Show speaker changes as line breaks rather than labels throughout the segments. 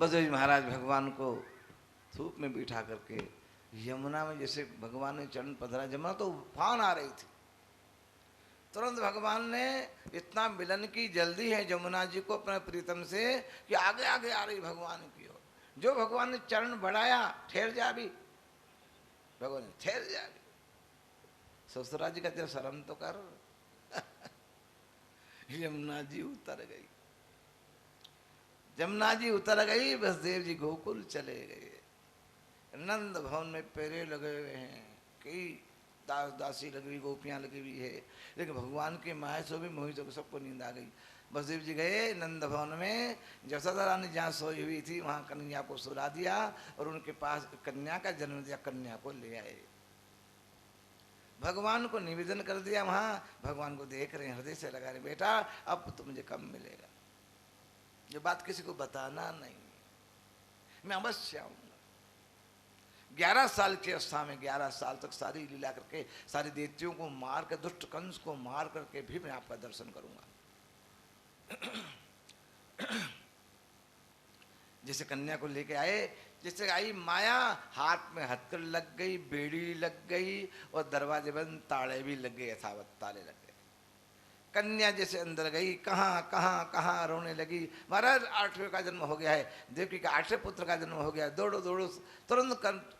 बसवेश्वर जी महाराज भगवान को धूप में बिठा करके यमुना में जैसे भगवान ने चरण पधरा, जमुना तो उफान आ रही थी। तुरंत भगवान ने इतना मिलन की जल्दी है यमुना जी को अपने प्रीतम से कि आगे आगे आ रही भगवान की ओर। जो भगवान ने चरण बढ़ाया, ठहर जा भी, भगवान ने ठहर जा भी। ससुरा जी का जरा शर्म तो कर। यमुना जी उतर गई, यमुना जी उतर गई, वसुदेव जी गोकुल चले गए। नंद भवन में पेरे लगे हुए हैं, कई दास दासी लगी हुई, गोपियां लगी हुई है, लेकिन भगवान के माया से भी मोहित होकर सबको नींद आ गई। वसुदेव जी गए नंद भवन में, जसोदा रानी जहाँ सोई हुई थी वहाँ कन्या को सुला दिया और उनके पास कन्या का जन्म दिया, कन्या को ले आए। भगवान को निवेदन कर दिया, वहाँ भगवान को देख रहे हैं, हृदय से लगा रहे, बेटा अब तो मुझे कम मिलेगा, ये बात किसी को बताना नहीं, मैं अवश्य आऊंगा। 11 साल की अवस्था में 11 साल तक सारी लीला करके, सारी देवतियों को मार कर, दुष्ट कंस को मार करके भी मैं आपका दर्शन करूंगा। जैसे कन्या को लेके आए, जैसे आई माया, हाथ में हथकड़ी लग गई, बेड़ी लग गई और दरवाजे बंद, ताले भी लग गए, यथावत ताले लग गए। कन्या जैसे अंदर गई, कहाँ कहाँ कहाँ रोने लगी। महाराज 8वें का जन्म हो गया है, देवकी का 8वें पुत्र का जन्म हो गया है। दौड़ो दौड़ो, तुरंत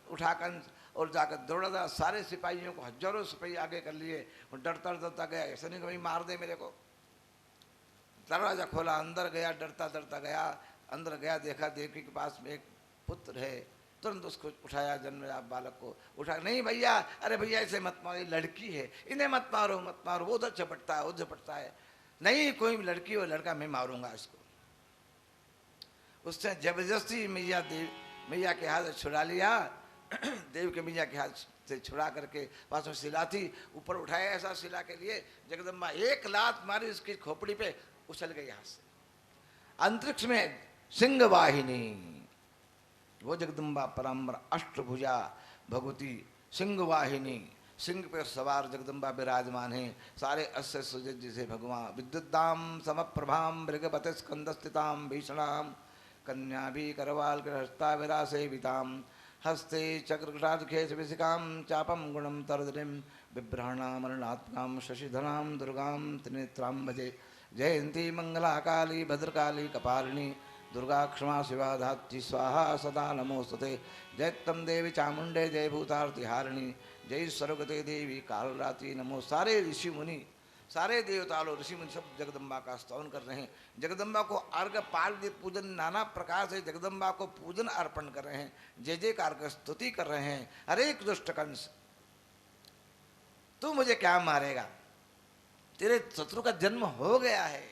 उठा कंस और जाकर दौड़ा था। सारे सिपाहियों को, हजारों सिपाही आगे कर लिए, और डरता डरता गया, ऐसा नहीं कि भाई मार दे मेरे को। दरवाजा खोला, अंदर गया, डरता डरता गया, अंदर गया, देखा देवकी के पास में एक पुत्र है, तुरंत उसको उठाया, जन्म आप बालक को उठा, नहीं भैया, अरे भैया ऐसे मत मारो, लड़की है, इन्हें मत मारो मत मारो, वो उधर झपटता है, उधर झपटता है, नहीं कोई लड़की और लड़का, मैं मारूंगा इसको। उसने जबरदस्ती मैया के हाथ से छुड़ा लिया, देव के मैया के हाथ से छुड़ा करके, पास में शिला थी, ऊपर उठाया ऐसा शिला के लिए, जगदम्बा एक लात मारी उसकी खोपड़ी पे, उछल गई हाथ से। अंतरिक्ष में सिंह वाहिनी, वो जगदम्बा पराम्बर अष्टभुजा भगवती सिंह वाहिनी, सिंह पे सवार जगदम्बा विराजमान है। सारे अस्य सुजत जैसे भगवान, विद्युद्दाम समप्रभाम मृगपति स्कंदस्थिताम भीषणाम कन्या भी करवाल हस्ता विरासेविताम हस्ते चक्रघटाखेश विशिकाम चापम गुणम तरदरिम बिभ्राणामरणात्मकाम शशिधराम दुर्गाम त्रिनेत्राम भजे। जयंती मंगला काली भद्रकाली कपालिनी दुर्गा क्षमा शिवा धात्री स्वाहा सदा नमोस्तुते। जयत्तम देवी चामुंडे जय भूतारती हारिणी जय सर्वगते देवी कालरात्रि नमो। सारे ऋषि मुनि, सारे देवता लोग, ऋषि मुनि सब जगदम्बा का स्तवन कर रहे हैं। जगदम्बा को अर्घ पाद्य पूजन नाना प्रकार से जगदम्बा को पूजन अर्पण कर रहे हैं, जय जयकार कर स्तुति कर रहे हैं। अरे दुष्ट कंस, तू मुझे क्या मारेगा, तेरे शत्रु का जन्म हो गया है,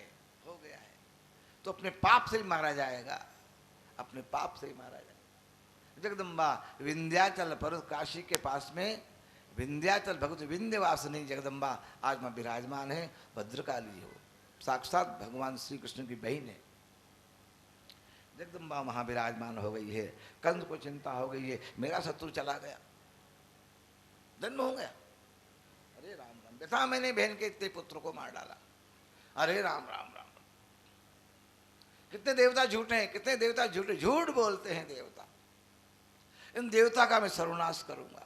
हो गया है, तो अपने पाप से ही मारा जाएगा, अपने पाप से ही मारा जाएगा। जगदम्बा विंध्याचल पर्वत काशी के पास में विंध्याचल भगवती विंध्यवासिनी जगदम्बा आज मां विराजमान है। भद्रकाली हो, साक्षात भगवान श्री कृष्ण की बहन है। जगदम्बा वहां विराजमान हो गई है। कंस को चिंता हो गई है, मेरा शत्रु चला गया, जन्म हो गया, अरे राम राम, बेटा मैंने बहन के इतने पुत्र को मार डाला, अरे राम राम राम। कितने देवता झूठे हैं, कितने देवता झूठे, झूठ बोलते हैं देवता। इन देवता का मैं सर्वनाश करूंगा,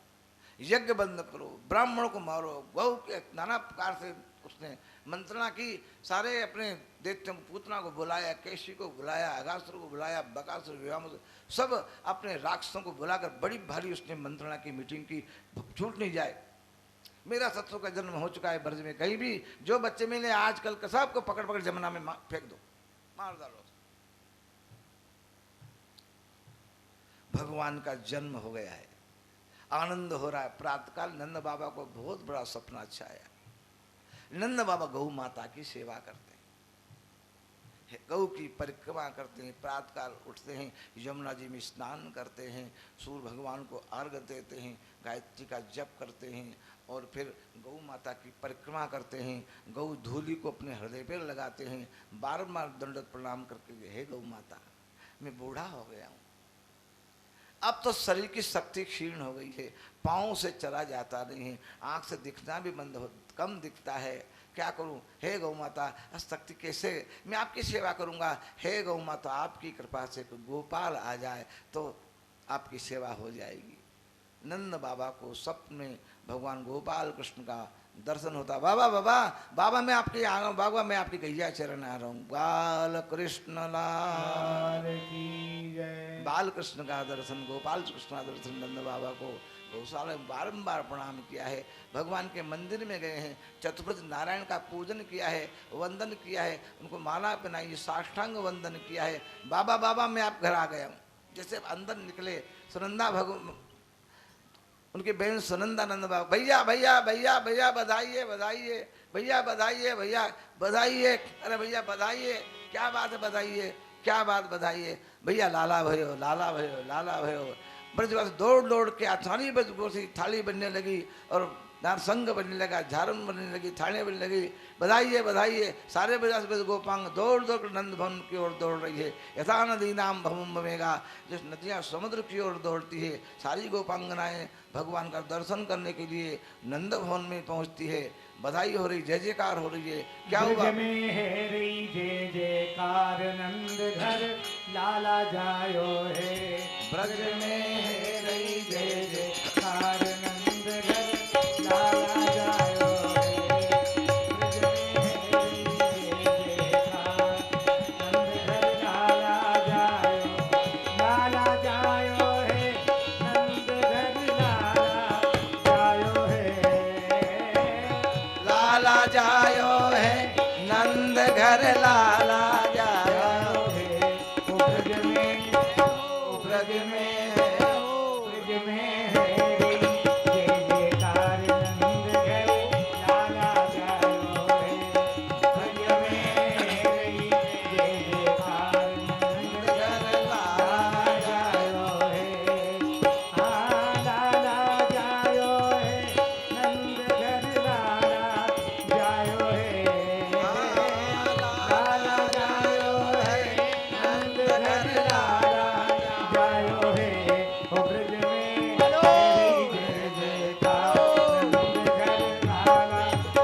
यज्ञ बंद करो, ब्राह्मणों को मारो, गौ के नाना प्रकार से उसने मंत्रणा की। सारे अपने दैत्यों पूतना को बुलाया, केशी को बुलाया, अगासुर को बुलाया, बकासुर व्योमासुर, सब अपने राक्षसों को बुलाकर बड़ी भारी उसने मंत्रणा की, मीटिंग की, छूट नहीं जाए। मेरा शत्रु का जन्म हो चुका है ब्रज में, कहीं भी जो बच्चे मिले आजकल का सबको पकड़ पकड़ जमुना में फेंक दो, मार डालो। भगवान का जन्म हो गया है, आनंद हो रहा है। प्रातःकाल नंद बाबा को बहुत बड़ा सपना अच्छा आया। नंद बाबा गौ माता की सेवा करते हैं, गौ की परिक्रमा करते हैं, प्रातःकाल उठते हैं, यमुना जी में स्नान करते हैं, सूर्य भगवान को अर्घ्य देते हैं, गायत्री का जप करते हैं और फिर गौ माता की परिक्रमा करते हैं। गौ धूलि को अपने हृदय पर लगाते हैं, बारंबार दंडवत प्रणाम करके, हे गौ माता मैं बूढ़ा हो गया हूँ, अब तो शरीर की शक्ति क्षीण हो गई है, पाँव से चला जाता नहीं है, आँख से दिखना भी बंद हो, कम दिखता है, क्या करूं? हे गौ माता, शक्ति कैसे मैं आपकी सेवा करूंगा? हे गौ माता, आपकी कृपा से गोपाल आ जाए तो आपकी सेवा हो जाएगी। नंद बाबा को स्वप्न में भगवान गोपाल कृष्ण का दर्शन होता। बाबा बाबा बाबा मैं आपके आ रहा हूँ, बाबा मैं आपकी गैया चरण आ रहा हूँ। बाल कृष्ण लाल की जय। बाल कृष्ण का दर्शन, गोपाल कृष्ण का दर्शन नंद बाबा को गौशाला में बारंबार प्रणाम किया है। भगवान के मंदिर में गए हैं, चतुर्भुज नारायण का पूजन किया है, वंदन किया है, उनको माला पहनाई, साष्टांग वंदन किया है। बाबा बाबा मैं आप घर आ गया हूँ। जैसे अंदर निकले सुनंदा भगवान, उनके बहन सुनंदानंद बाबा, भैया भैया भैया भैया बधाइए बधाइए, भैया बधाइए भैया बधाइए, अरे भैया बधाइए, क्या बात है बधाइए, क्या बात बधाइए, भैया लाला भयो लाला भयो लाला भयो। ब्रजवासी दौड़ दौड़ के थाली बज थाली बनने लगी और नारसंग बनने लगा, झारन बनने लगी, थाने बनने लगी। बधाइए बधाइए, सारे बजाज गोपांग दौड़ दौड़ कर नंद भवन की ओर दौड़ रही है। यथा नदी नाम भवम बमेगा, जिस नदियाँ समुद्र की ओर दौड़ती है, सारी गोपांगनाएं भगवान का दर्शन करने के लिए नंद भवन में पहुंचती है। बधाई हो रही, जय जयकार हो रही है। क्या हुआ?
ब्रज में है रही जय जयकार, नंद घर लाला जायो है।
ब्रज में है रही जय
जयकार, नंद घर लाला जायो है। ब्रज में है रही जय जयकार, नंद घर लाला जायो है। नंद घर लाला जायो है।
लाला जायो है, नंद घर लाला जायो है।
ब्रज में
ब्रज में
ब्रज में है रे जय जयकार, नंद घर लाला जायो है। ब्रज में है रे जय जयकार, नंद घर लाला जायो है। हाँ लाला जायो है, नंद घर लाला जायो है। लाला जायो है, नंद घर लाला जायो है। ओ ब्रज में है जय जयकार, नंद घर लाला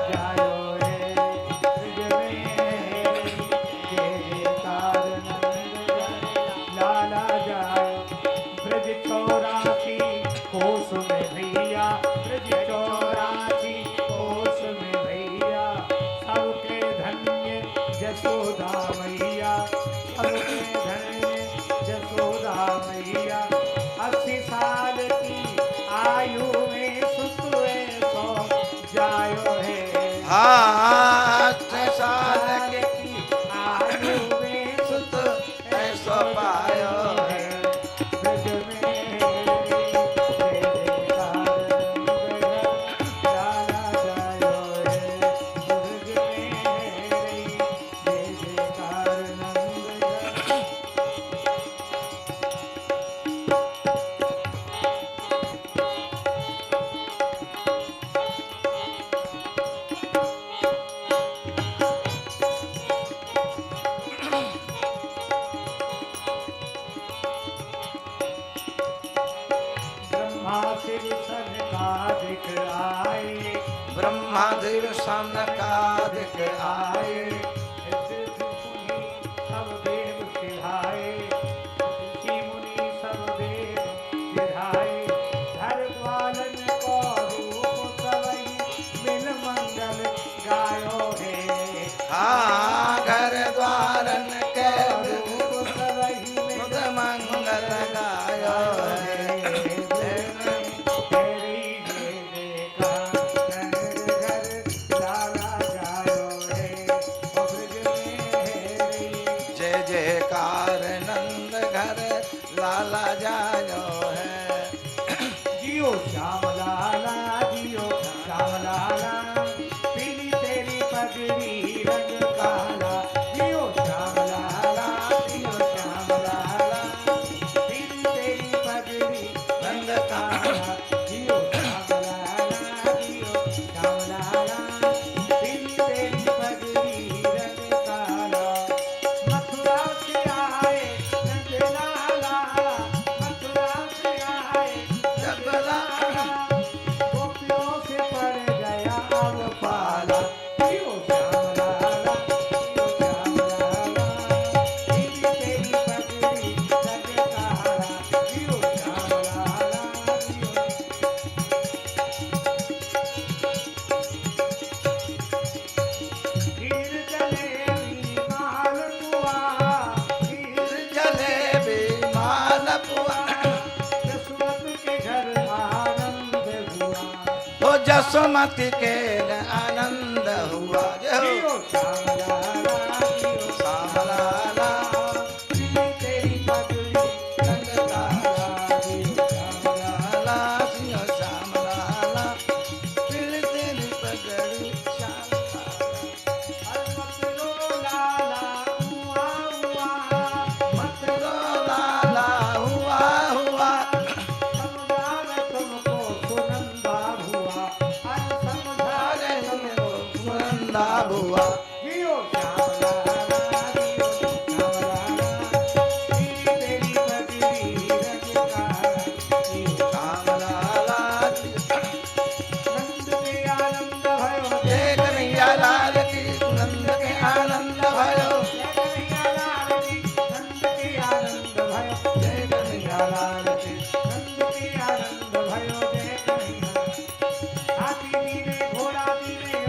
जायो है। ब्रज में है जय जयकार, नंद घर लाला जायो। ब्रज 84 कोस में भैया, ब्रज 84 कोस में भैया। सबके धन्य जसोदा मैया, सबके धन्य जसोदा मैया। 80 साल की आयु में सुत सो जायो है।
हाँ 8 साल के
की आयु में
सुत ऐसो पायो है।
ब्रज में जय जयकार, लाला जायो है। ब्रज में जय जयकार, नंद ब्रह्मा शिव सनकादिक आए।
ब्रह्मा देव सनकादिक आए।
सिद्ध मुनि सब देव सिधाए, ऋषि मुनि सब देव सिधाए। धर ग्वालन को रूप सबहि, मिल मंगल गायो है।
हाँ घर द्वारन के
रूप सबहि मिल
मुद मंगल गायो है। जय जयकार नंद घर लाला जायो है।
जियो श्याम लाला, जियो श्याम लाला, पीली तेरी पगड़ी रंग काला। जियो श्याम लाला, जियो श्याम लाला, पीली तेरी पगड़ी रंग काला। जियो श्याम लाला, जियो श्याम लाला, पीली तेरी पगड़ी रंग काला। मथुरा से आए नंद लाला, मथुरा
सुमति के आनंद हुआ। जय हो श्याम लाला
तेरी पगड़ी
श्याम लाला पीड़ तेरी पगड़ी श्याम मत रो लाला हुआ हुआ। सुनंदा हुआ श्याम लाला जय कन्हैया लाल की नंद के आनंद भयो। जय कन्हैया लाल की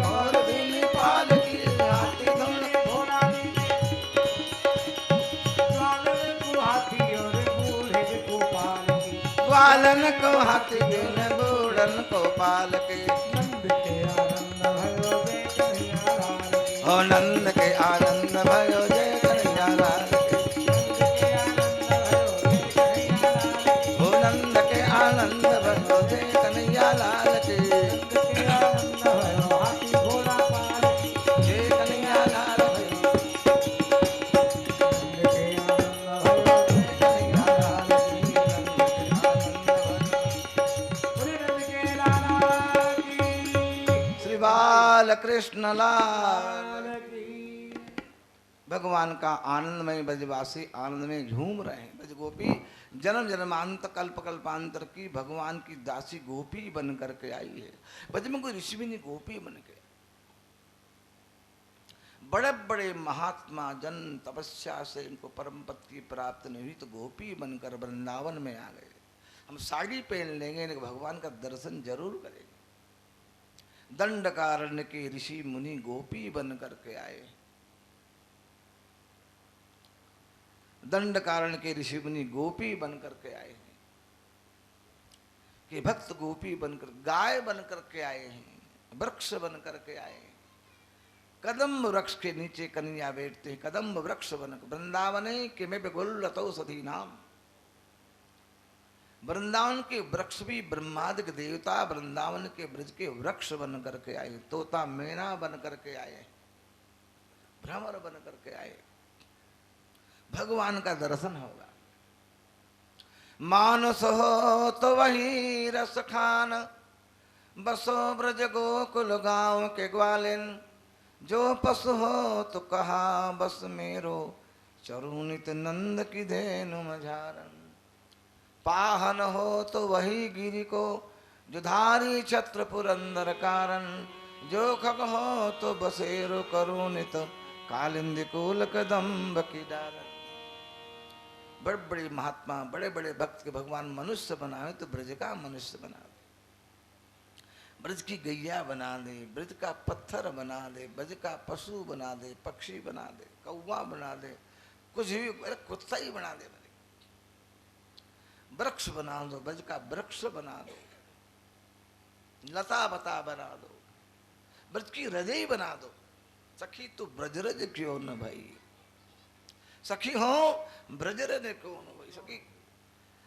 और बिन पाल की हाथी धुन ग्वालन को हाथी बिन बूढ़न को पाल के। ओ नंद के आनंद भयो जय कन्हैया लाल के। ओ नंद के आनंद भयो जय कन्हैया लाल के। जय कन्हैया लाल भयो कन्हैया लाल की श्री बाल कृष्ण लाल। भगवान का आनंदमय ब्रजवासी आनंद में झूम रहे हैं। ब्रज गोपी जन्म जन्मांत कल्प कल्पांतर की भगवान की दासी गोपी बन करके आई है। ब्रज में कोई ऋषि भी नहीं, गोपी बन के। बड़े बड़े महात्मा जन तपस्या से इनको परम पद की प्राप्त नहीं हुई तो गोपी बनकर वृंदावन में आ गए। हम साड़ी पहन लेंगे लेकिन भगवान का दर्शन जरूर करेंगे। दंडकारण्य के ऋषि मुनि गोपी बन करके आए। दंडकारण्य के ऋषि मुनि गोपी बन करके आए हैं कि भक्त गोपी बनकर गाय बन करके आए हैं, वृक्ष बन करके आए हैं। कदम्ब वृक्ष के नीचे कन्या बैठते हैं। कदम्ब वृक्ष बन वृंदावने कि मैं बेगुल्लतो सती नाम। वृंदावन के वृक्ष भी ब्रह्मादिक देवता वृंदावन के ब्रज के वृक्ष बन करके आए। तोता मैना बन करके आए, भ्रमर बन करके आए। भगवान का दर्शन होगा। मानस हो तो वही रस खान, बसो ब्रज गोकुल गांव के ग्वालिन। जो पशु हो तो कहा बस मेरो, चरुनित नंद की धेनु मझारन। पाहन हो तो वही गिरि को, जो धारी छत्र पुरंदर कारण। जो खग हो तो बसेरो करुणित, कालिंदी कुल कदम्ब की डारन। बड़े बड़े महात्मा बड़े बड़े भक्त के भगवान मनुष्य बनाए तो ब्रज का मनुष्य बना दे, ब्रज की गैया बना दे, ब्रज का पत्थर बना दे, ब्रज का पशु बना दे, पक्षी बना दे, कौवा बना दे, कुछ भी, अरे कुत्ता ही बना दे। वृक्ष बना दो, ब्रज का वृक्ष बना दो, लता बता बना दो, ब्रज की रजई बना दो। सखी तू ब्रजरज क्यों न भाई, सखी हो ब्रजरज क्यों न भाई सखी।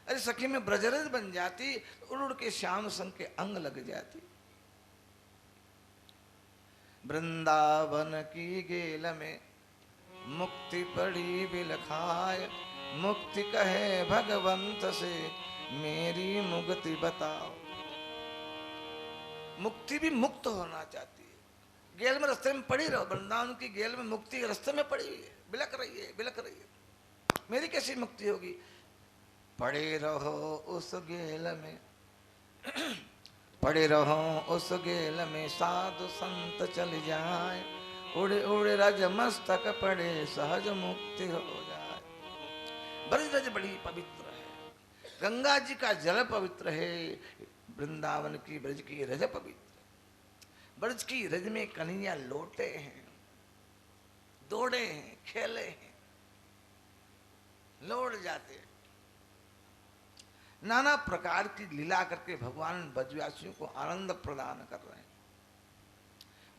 अरे सखी में ब्रजरज बन जाती, उड़ उड़ के श्याम संग के अंग लग जाती। वृंदावन की गेल में मुक्ति पड़ी बिलखाय। मुक्ति कहे भगवंत से मेरी मुक्ति बताओ। मुक्ति भी मुक्त होना चाहती है। गेल में रास्ते में पड़ी रहो, वृंदावन की गेल में मुक्ति रास्ते में पड़ी हुई है, बिलक रही है, बिलक रही है। मेरी कैसी मुक्ति होगी? पड़े रहो उस गेल में पड़े रहो उस गेल में, साधु संत चल जाए। उड़े उड़े रज मस्तक पड़े, सहज मुक्ति हो जाए। ब्रज रज बड़ी पवित्र है, गंगा जी का जल पवित्र है, वृंदावन की ब्रज की रज पवित्र। ब्रज की रज में कन्हैया लौटे हैं, दौड़े हैं, खेले हैं, लौट जाते हैं। नाना प्रकार की लीला करके भगवान ब्रजवासियों को आनंद प्रदान कर रहे हैं।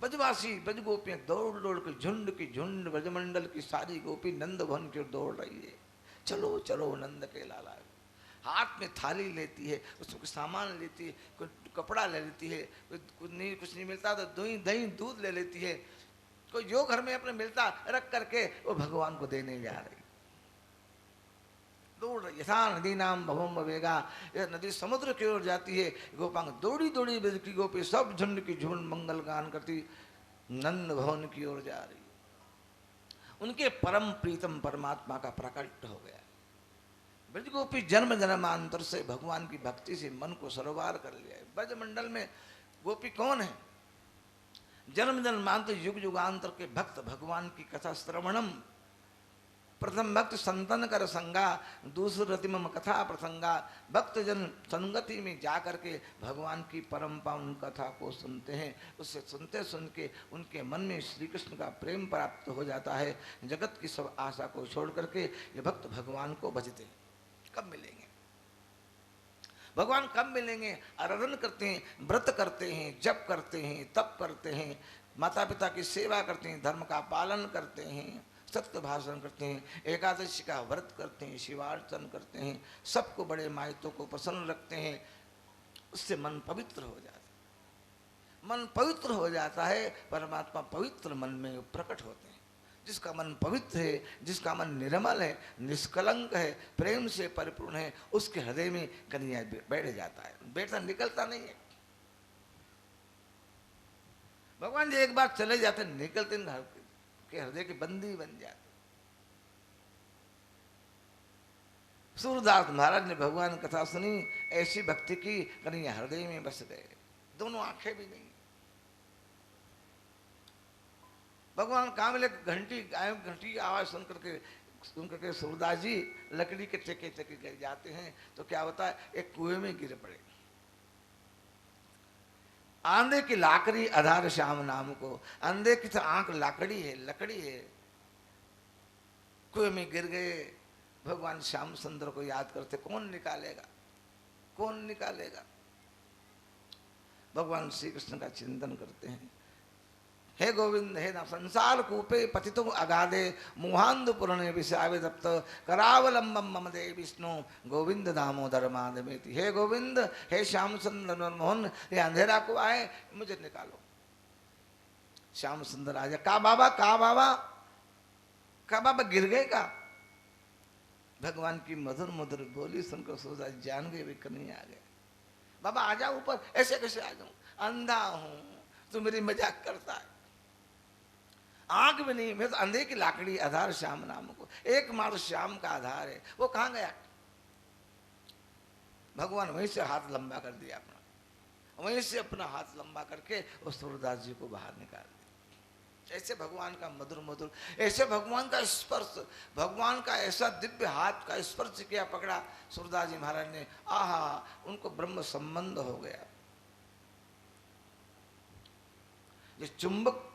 ब्रजवासी ब्रज गोपियां दौड़ दौड़ के झुंड की झुंड ब्रजमंडल की सारी गोपी नंद भवन की ओर दौड़ रही है। चलो चलो नंद के लाला। हाथ में थाली लेती है, उसमें कुछ सामान लेती है, कुछ कपड़ा ले लेती है, कुछ नहीं मिलता तो दही दही दूध ले लेती है, कोई जो घर में अपने मिलता रख करके वो भगवान को देने जा रही। दौड़ रही यथा नदी नाम भवम वेगा, नदी समुद्र की ओर जाती है। गोपांग दौड़ी दौड़ी ब्रज की गोपी सब झुंड की झुंड मंगल गान करती नंद भवन की ओर जा रही। उनके परम प्रीतम परमात्मा का प्रकट हो गया। ब्रज गोपी जन्म जन्मांतर से भगवान की भक्ति से मन को सरोवार कर लिया है। ब्रज मंडल में गोपी कौन है? जन्म जन्मांतर युग युगांतर के भक्त भगवान की कथा श्रवणम। प्रथम भक्त संतन कर संगा, दूसरी रतिमम कथा प्रसंगा। भक्त जन संगति में जा करके भगवान की परम पावन कथा को सुनते हैं। उससे सुनते सुन के उनके मन में श्री कृष्ण का प्रेम प्राप्त हो जाता है। जगत की सब आशा को छोड़ करके ये भक्त भगवान को भजते हैं। कब मिलेंगे भगवान? कब मिलेंगे? आराधन करते हैं, व्रत करते हैं, जप करते हैं, तप करते हैं, माता पिता की सेवा करते हैं, धर्म का पालन करते हैं, सत्य भाषण करते हैं, एकादशी का व्रत करते हैं, शिवार्चन करते हैं, सबको बड़े मायतों को प्रसन्न रखते हैं। उससे मन पवित्र हो जाता है। मन पवित्र हो जाता है, परमात्मा पवित्र मन में प्रकट होते हैं। जिसका मन पवित्र है, जिसका मन निर्मल है, निष्कलंक है, प्रेम से परिपूर्ण है, उसके हृदय में कन्हैया बैठ जाता है। बैठता निकलता नहीं है। भगवान जी एक बार चले जाते निकलते के हृदय के बंदी बन जाते। सूरदास महाराज ने भगवान कथा सुनी, ऐसी भक्ति की, कन्हैया हृदय में बस गए। दोनों आंखें भी नहीं। भगवान कहाँ मिले? घंटी घंटी की आवाज सुन करके सूरदास जी लकड़ी के टेके टेके जाते हैं तो क्या होता है, एक कुएं में गिर पड़े। आंधे की लाकड़ी आधार श्याम नाम को। अंधे की तो आंख लाकड़ी है, लकड़ी है। कुएं में गिर गए। भगवान श्याम सुंदर को याद करते, कौन निकालेगा? कौन निकालेगा? भगवान श्री कृष्ण का चिंतन करते हैं। हे गोविंद हे ना संसार कूपे पतितो अगाधे, मुहांध पुरणे विषावे दप्त, करावलंबम मम दे विष्णु गोविंद दामोदर माधवेति। हे गोविंद हे श्याम सुंदर मोहन, ये अंधेरा को आए, मुझे निकालो। श्याम सुंदर आजा। का बाबा, का बाबा, का बाबा गिर गए का? भगवान की मधुर मधुर बोली सुनकर सोचा जान गए वे कन्हैया आ गए। बाबा आ जाओ ऊपर। ऐसे कैसे आ जाऊं? अंधा हूं, तू मेरी मजाक करता है। आंख भी नहीं, मैं तो अंधे की लाकड़ी आधार श्याम नाम को। एकमात्र श्याम का आधार है, वो कहां गया? भगवान वहीं से हाथ लंबा कर दिया अपना, वहीं से अपना हाथ लंबा करके उस सूरदास जी को बाहर निकाल दिया। ऐसे भगवान का मधुर मधुर, ऐसे भगवान का स्पर्श, भगवान का ऐसा दिव्य हाथ का स्पर्श किया, पकड़ा सूरदास जी महाराज ने। आहा, उनको ब्रह्म संबंध हो गया। ये चुंबक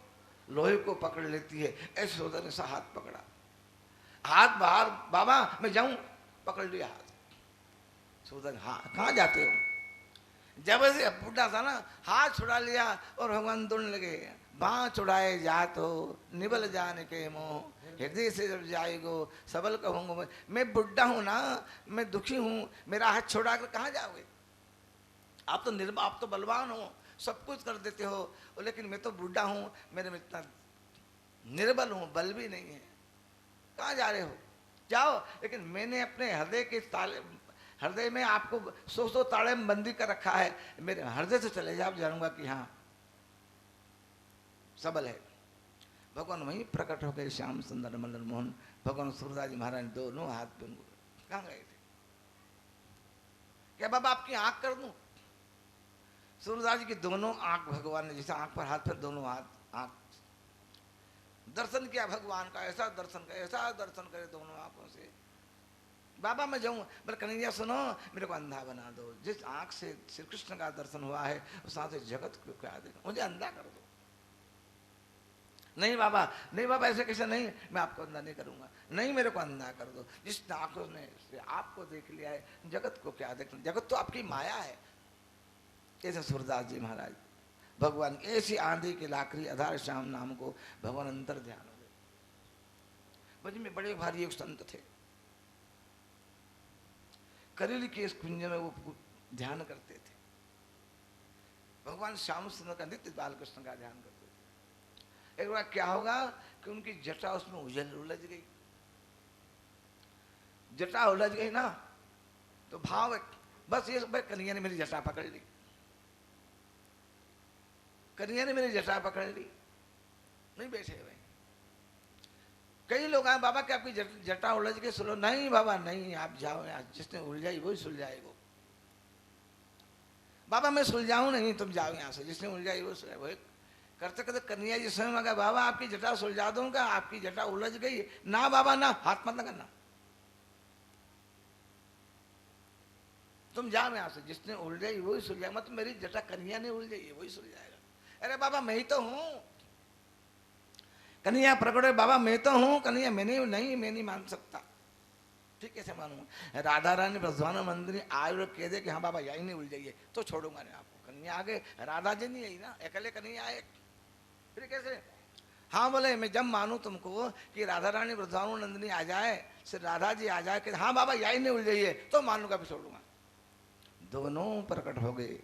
लोहे को पकड़ लेती है, ऐसे सूरदास ने सा हाथ पकड़ा। हाथ बाहर, बाबा मैं जाऊं, पकड़ लिया हाथ। सूरदास, हाँ कहाँ जाते हो? जब ऐसे बूढ़ा था ना, हाथ छुड़ा लिया और भगवान दौड़ने लगे। बाँ छुड़ाए जात हो निबल जाने के मोह, हृदय से जब जाएगो सबल कहूंगा। मैं बुढ़ा हूं ना, मैं दुखी हूं, मेरा हाथ छोड़ा कर कहाँ जाओगे? आप तो आप तो बलवान हो, सब कुछ कर देते हो, लेकिन मैं तो बूढ़ा हूं, मेरे में इतना निर्बल हूं, बल भी नहीं है। कहाँ जा रहे हो? जाओ। लेकिन मैंने अपने हृदय के ताले, हृदय में आपको 100 ताले में बंदी कर रखा है। मेरे हृदय से चले जाओ, जानूंगा कि हाँ सबल है। भगवान वहीं प्रकट हो गए, श्याम सुंदर मदन मोहन। भगवान सूरदास जी महाराज दोनों हाथ पे उनको, कहाँ गए थे? क्या बाबा आपकी आंख कर दूं? सूरदास जी की दोनों आंख भगवान ने, जैसे आंख पर हाथ, फिर दोनों हाथ आंख दर्शन किया भगवान का। ऐसा दर्शन करे, ऐसा दर्शन करे दोनों आंखों से। बाबा मैं जाऊं, बोले कन्हैया सुनो, मेरे को अंधा बना दो। जिस आंख से श्री कृष्ण का दर्शन हुआ है उस आंख से जगत को क्या देखो, मुझे अंधा कर दो। नहीं बाबा, नहीं बाबा, ऐसे कैसे? नहीं, मैं आपको अंधा नहीं करूंगा। नहीं, मेरे को अंधा कर दो। जिस आंखों ने आपको देख लिया है, जगत को क्या देखना? जगत तो आपकी माया है। ऐसे सूरदास जी महाराज भगवान ऐसी आंधी की लाकड़ी आधार श्याम नाम को भगवान अंतर ध्यान हो गए। ब्रज में बड़े भारी एक संत थे, करेली के इस कुंज में वो ध्यान करते थे। भगवान श्याम सुंदर का नित्य बालकृष्ण का ध्यान करते थे। एक बार क्या होगा कि उनकी जटा उसमें उलझ गई। जटा उलझ गई ना तो भाव बस ये कन्हैया ने मेरी जटा पकड़ ली, कन्हैया ने मेरी जटा पकड़ ली, नहीं बैठे हुए। कई लोग आए, बाबा क्या आपकी जटा उलझ के सुनो? नहीं बाबा नहीं, आप जाओ, जिसने उलझाई वही सुलझाएगा। बाबा मैं सुलझाऊं नहीं, तुम जाओ यहाँ से, जिसने उलझाई वो सुलझाए। वही करते करते कन्हैया जी स्वयं आ गए, बाबा आपकी जटा सुलझा दूंगा, आपकी जटा उलझ गई। ना बाबा ना, हाथ मत करना, तुम जाओ यहाँ से, जिसने उलझाई वही सुलझाए, मत मेरी जटा कन्हैया ने उलझाई है वही सुलझाएगा। अरे बाबा मैं ही तो हूं। कन्हैया प्रकट, बाबा मैं तो हूं। कन्हैया मैं नहीं मान सकता। ठीक कैसे मानूंगा? राधा रानी ब्रजवान मंदिर आए और कह दे कि हाँ बाबा यही नहीं उलझाइए तो छोड़ूंगा नहीं आपको। कन्हैया आगे, राधा जी नहीं आई ना, अकेले कन्हैया आए, फिर कैसे? हाँ बोले मैं जब मानू तुमको कि राधा रानी ब्रजवान नंदिनी आ जाए, सिर्फ राधा जी आ जाए कि हाँ बाबा यही नहीं उलझाइए तो मानूंगा, फिर छोड़ूंगा। दोनों प्रकट हो गए।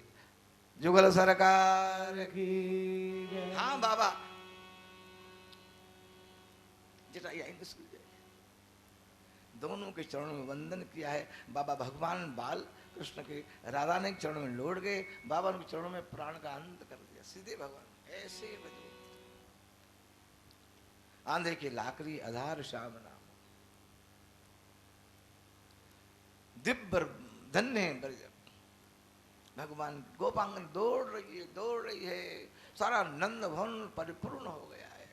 जुगल सरकार की। हाँ बाबा जटा यही नहीं सुलझाए। दोनों के चरणों में वंदन किया है। बाबा भगवान बाल कृष्ण के राधा ने चरणों में लौट गए, बाबा उनके चरणों में प्राण का अंत कर दिया। सीधे भगवान ऐसे बजे। आंधे की लाकड़ी आधार श्याम नाम, दिव्य धन्य ब्रज। भगवान गोपांगन दौड़ रही है, सारा नंद भवन परिपूर्ण हो गया है,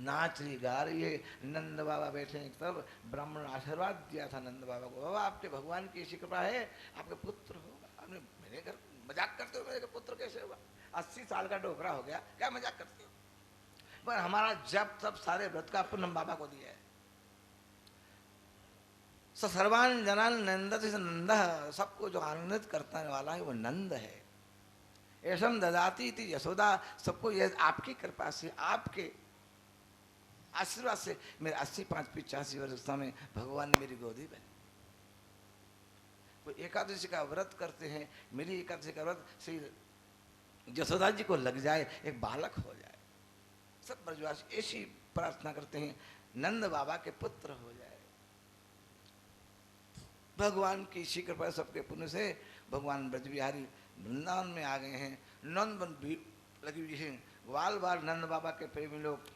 नाच रही गा रही है। नंद बाबा बैठे एक तरफ, ब्राह्मण आशीर्वाद दिया था नंद बाबा को, बाबा आपके भगवान की ऐसी कृपा है, आपके पुत्र होगा। आपने मेरे घर मजाक करते हो, मेरे पुत्र कैसे होगा? 80 साल का डोकरा हो गया, क्या मजाक करते हो? पर हमारा जब तब सारे व्रत का पुण्य बाबा को दिया है। सर्वान जनान नंदति से नंद, सबको जो आनंदित करने वाला है वो नंद है। ऐसम ददाती थी यशोदा, सबको यह आपकी कृपा से, आपके आशीर्वाद से मेरे 85 वर्ष में भगवान ने मेरी गोदी बनी। वो एकादशी का व्रत करते हैं, मेरी एकादशी का व्रत श्री यशोदा जी को लग जाए, एक बालक हो जाए। सब ब्रजवासी ऐसी प्रार्थना करते हैं, नंद बाबा के पुत्र हो जाए। भगवान की इसी कृपा सबके पुण्य से भगवान ब्रज बिहारी वृंदावन में आ गए हैं। नंद बन भी लगी हुई है, ग्वाल बाल नंद बाबा के प्रेमी लोग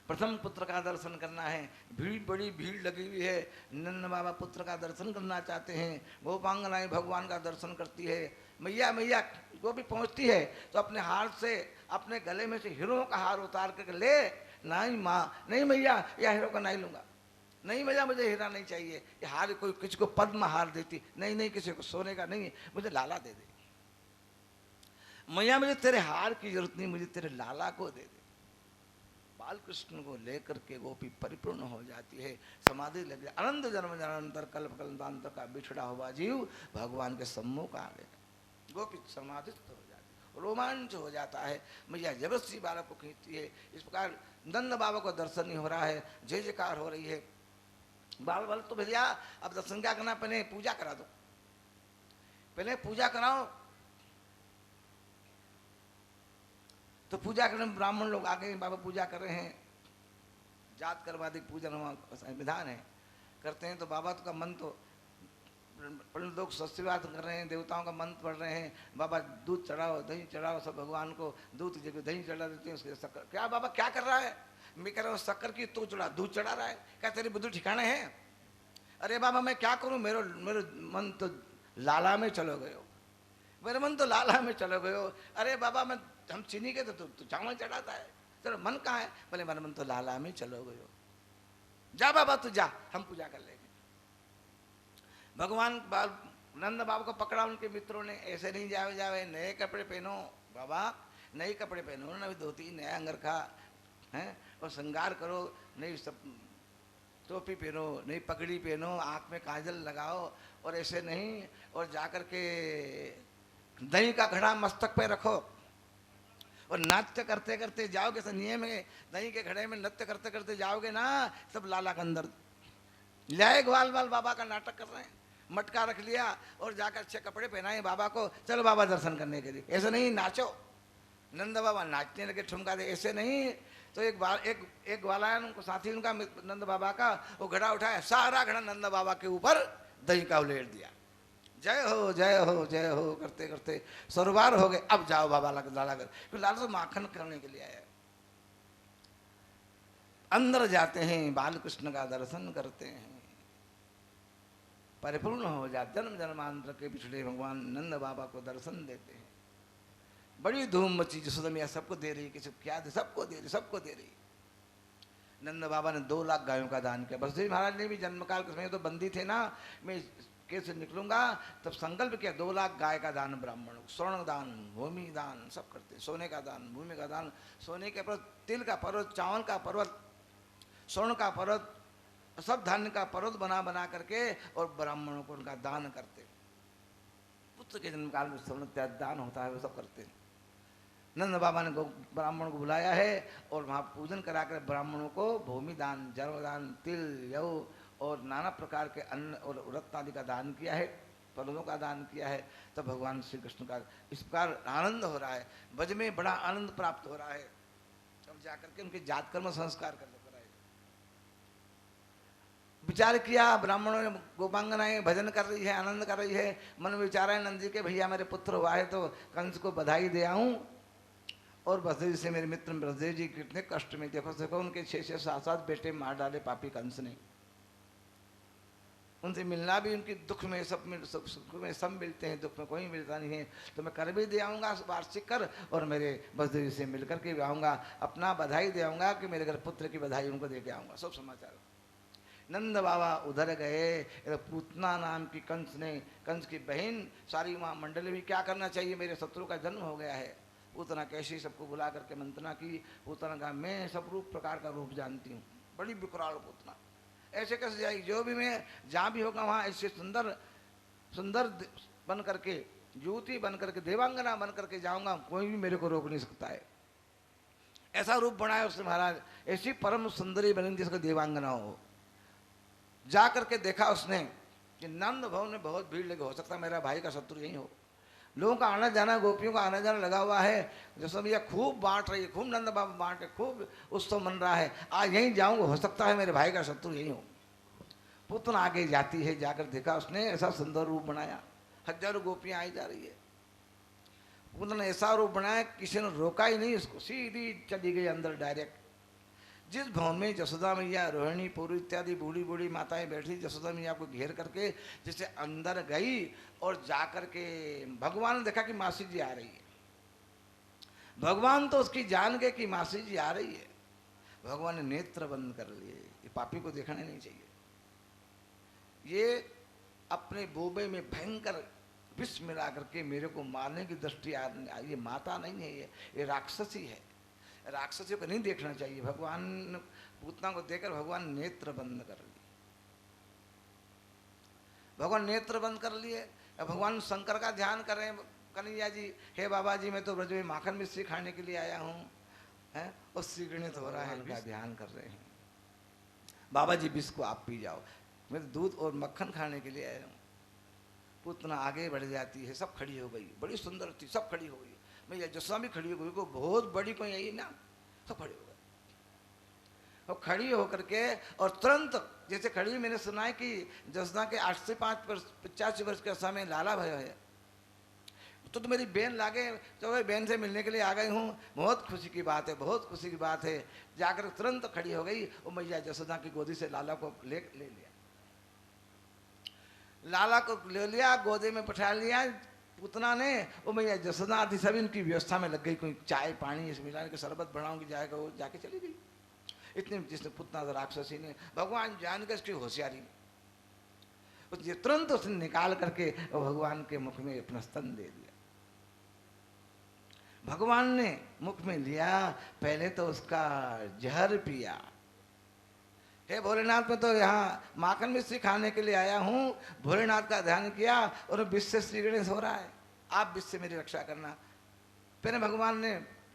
प्रथम पुत्र का दर्शन करना है। भीड़, बड़ी भीड़ लगी हुई है, नंद बाबा पुत्र का दर्शन करना चाहते हैं। गोपांगनाएं भगवान का दर्शन करती है। मैया मैया वो भी पहुंचती है तो अपने हाथ से अपने गले में से हीरो का हार उतार करके ले, नहीं माँ नहीं मैया, यह हीरो का नहीं लूंगा, नहीं मैया मुझे हीरा नहीं चाहिए, ये हार कोई किसी को पद्म हार देती, नहीं किसी को सोने का नहीं, मुझे लाला दे दे। मैया मुझे तेरे हार की जरूरत नहीं, मुझे तेरे लाला को दे दे। बाल कृष्ण को लेकर के गोपी परिपूर्ण हो जाती है, समाधि लग जाए। अनंत जन्म जन्मांतर कल्प कल्पांतर का बिछड़ा हुआ जीव भगवान के सम्मुख आ गया, गोपी समाधिस्थ हो जाती, रोमांच हो जाता है। मैया जबरदस्ती बालक को खींचती है। इस प्रकार नंद बाबा को दर्शन नहीं हो रहा है, जय जयकार हो रही है। बाल बाल तो भैया अब दर्शन क्या करना, पहले पूजा करा दो, पहले पूजा कराओ। तो पूजा करने में ब्राह्मण लोग आ गए, बाबा पूजा कर रहे हैं, जात कर्मादि पूजन विधान है, करते हैं। तो बाबा का मन तो लोग सत्यवाद कर रहे हैं, देवताओं का मंत्र पढ़ रहे हैं। बाबा दूध चढ़ाओ, दही चढ़ाओ, सब भगवान को दूध जगह दही चढ़ा देते हैं, उसके शक्कर। क्या बाबा क्या कर रहा है? मैं कह रहा हूँ शक्कर की तू चढ़ा, दूध चढ़ा रहा है, क्या तेरी बुद्धि ठिकाने है? अरे बाबा मैं क्या करूँ, मेरे मन तो लाला में चलो गए हो, मेरे मन तो लाला में चलो गए हो। अरे बाबा मैं हम चीनी के तो चावल चढ़ाता है, तेरा मन कहाँ है? बोले मेरा मन तो लाला में चलो गए हो। जा बाबा तू जा, हम पूजा कर लेंगे। भगवान नंद बाबा को पकड़ा उनके मित्रों ने, ऐसे नहीं जावे जावे, नए कपड़े पहनो बाबा, नए कपड़े पहनो, नई धोती, नया अंगरखा है, और श्रृंगार करो, नई सब टोपी पहनो, नई पगड़ी पहनो, आँख में काजल लगाओ, और ऐसे नहीं, और जाकर के दही का घड़ा मस्तक पे रखो और नाट्य करते करते जाओगे, तो नियम है दही के घड़े में नृत्य करते करते जाओगे ना, सब लाला के अंदर लाए ग्वाल बाल बाबा का नाटक कर रहे हैं, मटका रख लिया और जाकर अच्छे कपड़े पहनाए बाबा को, चलो बाबा दर्शन करने के लिए। ऐसे नहीं नाचो, नंद बाबा नाचने लगे ठुमका दे, ऐसे नहीं। तो एक बार एक ग्वालायन उनको साथी उनका नंद बाबा का, वो घड़ा उठाया, सारा घड़ा नंद बाबा के ऊपर दही का उलेट दिया। जय हो जय हो जय हो करते करते सरोबार हो गए। अब जाओ बाबा लाला कर, क्योंकि लाला तो माखन करने के लिए आया। अंदर जाते हैं, बाल कृष्ण का दर्शन करते हैं, परिपूर्ण हो जाते, जन्म जन्मांतर के पिछड़े भगवान नंद बाबा को दर्शन देते हैं। बड़ी धूम मची, जसोदा मैया सबको दे रही, किसी क्या दे, सबको दे रही, सबको दे रही। नंद बाबा ने 2 लाख गायों का दान किया। बसदेव महाराज ने भी जन्मकाल के समय तो बंदी थे ना, मैं कैसे निकलूंगा, तब संकल्प किया 2 लाख गाय का दान ब्राह्मणों को, स्वर्ण दान, भूमि दान सब करते, सोने का दान, भूमि का दान, सोने के पर्वत, तिल का पर्वत, चावल का पर्वत, स्वर्ण का पर्वत, सब धान्य का पर्वत बना बना करके और ब्राह्मणों को उनका दान करते। पुत्र के जन्मकाल में स्वर्ण दान होता है, वो सब करते हैं। नंद बाबा ने ब्राह्मण को बुलाया है और वहाँ पूजन कराकर ब्राह्मणों को भूमि दान, जलदान, तिल, यौ और नाना प्रकार के अन्न और रत्न आदि का दान किया है, फलों का दान किया है। तब भगवान श्री कृष्ण का इस प्रकार आनंद हो रहा है, ब्रज में बड़ा आनंद प्राप्त हो रहा है। अब जाकर के उनके जात कर्म संस्कार कर कराए। विचार किया, ब्राह्मणों ने गोपांगनाएं भजन कर रही है, आनंद कर रही है। मन में विचार है नंद जी के, भैया मेरे पुत्र हुआ है तो कंस को बधाई दे आऊं, और बसदेव से मेरे मित्र बसदेव जी कितने कष्ट में, देखो देखो उनके 6 7 बेटे मार डाले पापी कंस ने। उनसे मिलना भी उनकी दुख में सब सुख में सब मिलते हैं, दुख में कोई मिलता नहीं है। तो मैं कर भी दे आऊँगा वार्षिक कर, और मेरे बसदेव से मिल करके भी आऊँगा, अपना बधाई दे आऊँगा कि मेरे घर पुत्र की बधाई उनको दे के आऊँगा। सब समाचार। नंद बाबा उधर गए, पूतना नाम की कंस की बहन सारी माँ मंडली में, क्या करना चाहिए, मेरे शत्रु का जन्म हो गया है। पूतना कैसी सबको बुला करके मंत्रणा की। पूतना कहा मैं सब रूप प्रकार का रूप जानती हूँ, बड़ी विकराल पूतना, ऐसे कैसे जाएगी, जो भी मैं जहाँ भी होगा वहाँ ऐसे सुंदर सुंदर बन करके, युवती बन करके, देवांगना बन करके जाऊँगा, कोई भी मेरे को रोक नहीं सकता है। ऐसा रूप बनाया उसने महाराज, ऐसी परम सुंदरी बनी जिसका देवांगना हो। जा करके देखा उसने कि नंद भवन में बहुत भीड़ लगी, हो सकता है मेरा भाई का शत्रु यही हो। लोगों का आना जाना, गोपियों का आना जाना लगा हुआ है, जैसे भैया खूब बांट रही है, खूब नंद बाबा बांट रहे, खूब उत्सव मन रहा है, आज यहीं जाऊंगा, हो सकता है मेरे भाई का शत्रु यही हो। पुत्र आगे जाती है, जाकर देखा उसने ऐसा सुंदर रूप बनाया, हजारों गोपियां आई जा रही है। पुत्र ने ऐसा रूप बनाया, किसी ने रोका ही नहीं उसको, सीधी चली गई अंदर डायरेक्ट। जिस भवन में जसोदा मैया, रोहिणी, पूरी इत्यादि बूढ़ी बूढ़ी माताएं बैठी, जसोदा मैया को घेर करके जैसे अंदर गई और जाकर के भगवान ने देखा कि मासी जी आ रही है। भगवान तो उसकी जान गए कि मासी जी आ रही है। भगवान ने नेत्र बंद कर लिए, ये पापी को देखना नहीं चाहिए, ये अपने बोबे में भयंकर विष मिला करके मेरे को मारने की दृष्टि आ, ये माता नहीं है, ये राक्षसी है, राक्षसियों को नहीं देखना चाहिए। भगवान पूतना को देखकर भगवान नेत्र बंद कर लिए, भगवान नेत्र बंद कर लिए। भगवान शंकर का ध्यान कर रहे हैं, कन्हैया जी, हे बाबा जी मैं तो ब्रज में माखन मिश्री खाने के लिए आया हूँ, है और श्रीगणित हो रहा है, उनका ध्यान कर रहे हैं। बाबा जी विष को आप पी जाओ, मैं तो दूध और मक्खन खाने के लिए आया हूँ। पूतना आगे बढ़ जाती है, सब खड़ी हो गई, बड़ी सुंदर थी, सब खड़ी हो गई। मैं जसोदा भी खड़ी हो गई, को बहुत बड़ी कोई आई ना, सब खड़ी हो गई। और खड़ी होकर के और तुरंत जैसे खड़ी, मैंने सुना है कि जसोदा के 8 से 85 वर्ष के समय लाला भयो है, तो मेरी बहन लागे, तो वही बहन से मिलने के लिए आ गई हूँ, बहुत खुशी की बात है, बहुत खुशी की बात है। जाकर तुरंत खड़ी हो गई और मैया जसोदा की गोदी से लाला को ले लिया, लाला को ले लिया, गोदे में बैठा लिया पूतना ने। वो मैया जसोदा आदि सभी उनकी व्यवस्था में लग गई, कोई चाय पानी इस मिला के शरबत बनाऊंगी, जाएगा वो जाके चली गई। इतने जिसने पूतना राक्षसी ने, भगवान जान के उसकी होशियारी, उसने तुरंत उसने निकाल करके भगवान के मुख में अपना स्तन दे दिया। भगवान ने मुख में लिया, पहले तो उसका जहर पिया, हे भोलेनाथ मैं तो यहाँ माखन मिश्री खाने के लिए आया हूँ, भोलेनाथ का ध्यान किया और विष से श्री गणेश हो रहा है, आप विष से मेरी रक्षा करना। फिर भगवान ने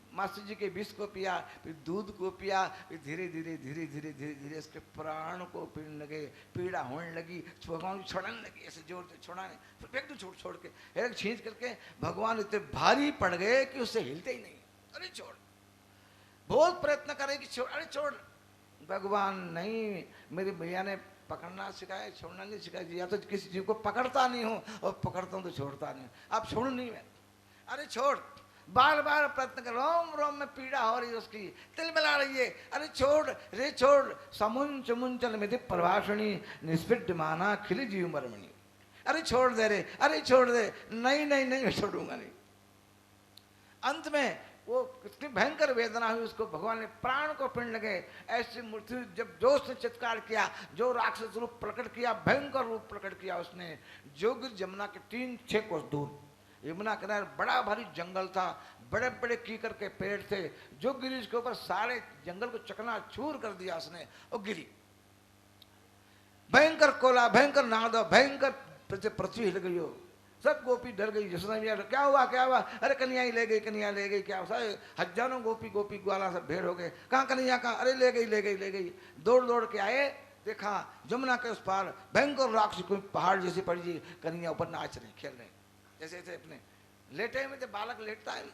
मास्टर जी के विष को पिया, फिर दूध को पिया, फिर धीरे धीरे धीरे धीरे धीरे धीरे इसके प्राण को पीने लगे, पीड़ा होने लगी, भगवान छोड़ने लगी, ऐसे जोर से छोड़ा नहीं, फिर फेंक दो छोड़ छोड़ के, एक खींच करके भगवान इतने भारी पड़ गए कि उससे हिलते ही नहीं। अरे छोड़, बहुत प्रयत्न करे कि छोड़, अरे छोड़, भगवान नहीं, मेरी भैया ने पकड़ना सिखाया, छोड़ना नहीं सिखाया। या तो किसी चीज को पकड़ता नहीं हूँ और पकड़ता हूँ तो छोड़ता नहीं, अब छोड़ नहीं मैं, अरे छोड़, बार बार प्रयत्न कर, रोम रोम में पीड़ा हो रही है उसकी, तिल मिला रही है, अरे छोड़ रे छोड़, समुंच मुंचल मिधि प्रभाषणी निष्पिड माना खिली जीव मरमणी, अरे छोड़ दे रे, अरे छोड़ दे, नहीं नहीं नहीं मैं छोड़ूंगा नहीं। अंत में वो कितनी भयंकर वेदना हुई उसको, भगवान ने प्राण को पिंड लगे, ऐसी मृत्यु जब जोश से चित्कार किया, जो राक्षस रूप प्रकट किया, भयंकर रूप प्रकट किया उसने, जोगिर जमुना के 3-6 कोस दूर, यमुना किनारे बड़ा भारी जंगल था, बड़े बड़े कीकर के पेड़ थे, जो गिरी उसके ऊपर सारे जंगल को चकनाचूर कर दिया उसने, और गिरी, भयंकर कोला, भयंकर नाद, भयंकर पृथ्वी हिल गई हो, सब गोपी डर गई। यशोदा मैया क्या हुआ क्या हुआ, अरे कन्या ही ले गई, कन्या ले गई, क्या सारे हजारों गोपी गोपी ग्वाला सब भेड़ हो गए, कहाँ कन्या कहाँ, अरे ले गई ले गई ले गई, दौड़ दौड़ के आए, देखा जमुना के उस पार भयंकर राक्षस कोई पहाड़ जैसी पड़ी जी, कन्या ऊपर नाच रहे खेल रहे, जैसे ऐसे अपने लेटे में जब बालक लेटता है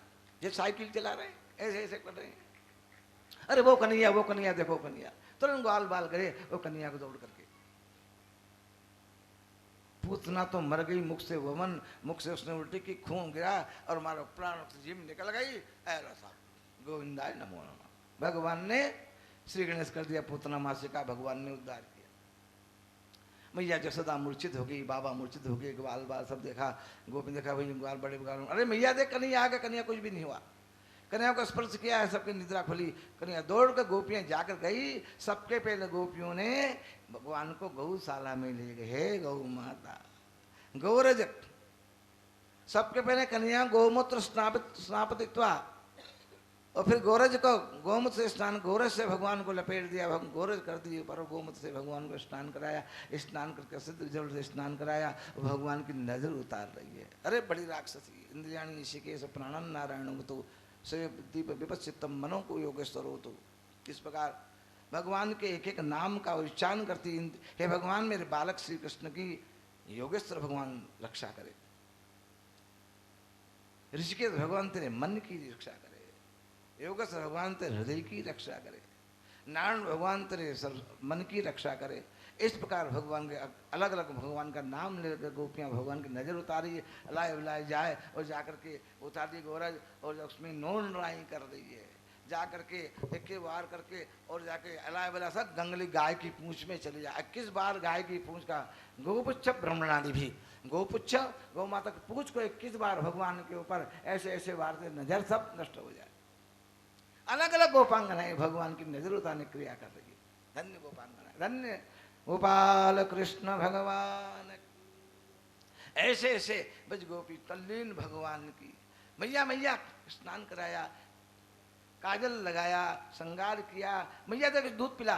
जैसे साइकिल चला रहे ऐसे ऐसे कर रहे हैं, अरे वो कन्या देखो कन्या, तुरंत ग्वाल बाल करे वो कन्या को दौड़ करके, पूतना तो मर गई, मुख से वमन, मुख से उसने उल्टी की, खून गिरा और मारो प्राण से जीव निकल गई, ऐसा गोविंदाय नमो नमः। भगवान ने श्री गणेश कर दिया, पूतना मासी का भगवान ने उद्धार किया। मैया जसोदा मूर्छित हो गई, बाबा मूर्छित हो गए, ग्वाल बाल सब देखा, गोविंद देखा भाई ग्वाल बड़े ग्वाल, अरे मैया देख कन्हैया आ गया, कन्हैया कुछ भी नहीं हुआ, कन्हैया को स्पर्श किया है, सबकी निद्रा खुली, कन्हैया दौड़ कर गोपियां जाकर गई, सबके पहले गोपियों ने भगवान को गौशाला में ले गए, हे गौ माता गौरज, सबके पहले कन्हैया गौमूत्र स्नापित्वा, और फिर गोरज को गोमूत्र से स्नान, गोरज से भगवान को लपेट दिया, गोरज कर दिए पर गोमूत्र से भगवान को स्नान कराया, स्नान करके सिद्ध जल से स्नान कराया, भगवान की नजर उतार रही है। अरे बड़ी राक्षसी, इंद्रियाणी ऋषिकेश प्राणन नारायण तो दीप विपस्सितम मनो को योगेश्वर हो, तो किस प्रकार भगवान के एक एक नाम का उच्चारण करती, हे भगवान मेरे बालक श्री कृष्ण की योगेश्वर भगवान रक्षा करे, ऋषिकेश भगवान तेरे मन की रक्षा करे, योगेश्वर भगवान तेरे हृदय की रक्षा करे, नारायण भगवान तेरे मन की रक्षा करे। इस प्रकार भगवान के अलग अलग भगवान का नाम लेकर गोपियाँ भगवान की नजर उतारी, अलाय उलाय जाए और जाकर के उतार दी गोरज, और लक्ष्मी नोन राई कर रही है, जा करके एक बार करके और जाके अलाय बला सब गंगली गाय की पूंछ में चली जाए। 21 बार गाय की पूंछ का, गोपुच्छ ब्रह्मणादि भी, गोपुच्छ गौ माता की पूंछ को 21 बार भगवान के ऊपर ऐसे ऐसे बार से नजर सब नष्ट हो जाए। अलग अलग गोपांगनाएं भगवान की नजर उतारने क्रिया कर रही है। धन्य गोपांगना, धन्य गोपाल कृष्ण भगवान, ऐसे ऐसे बज गोपी तल्लीन भगवान की। मैया मैया स्नान कराया, काजल लगाया, श्रृंगार किया, मैया देख दूध पिला,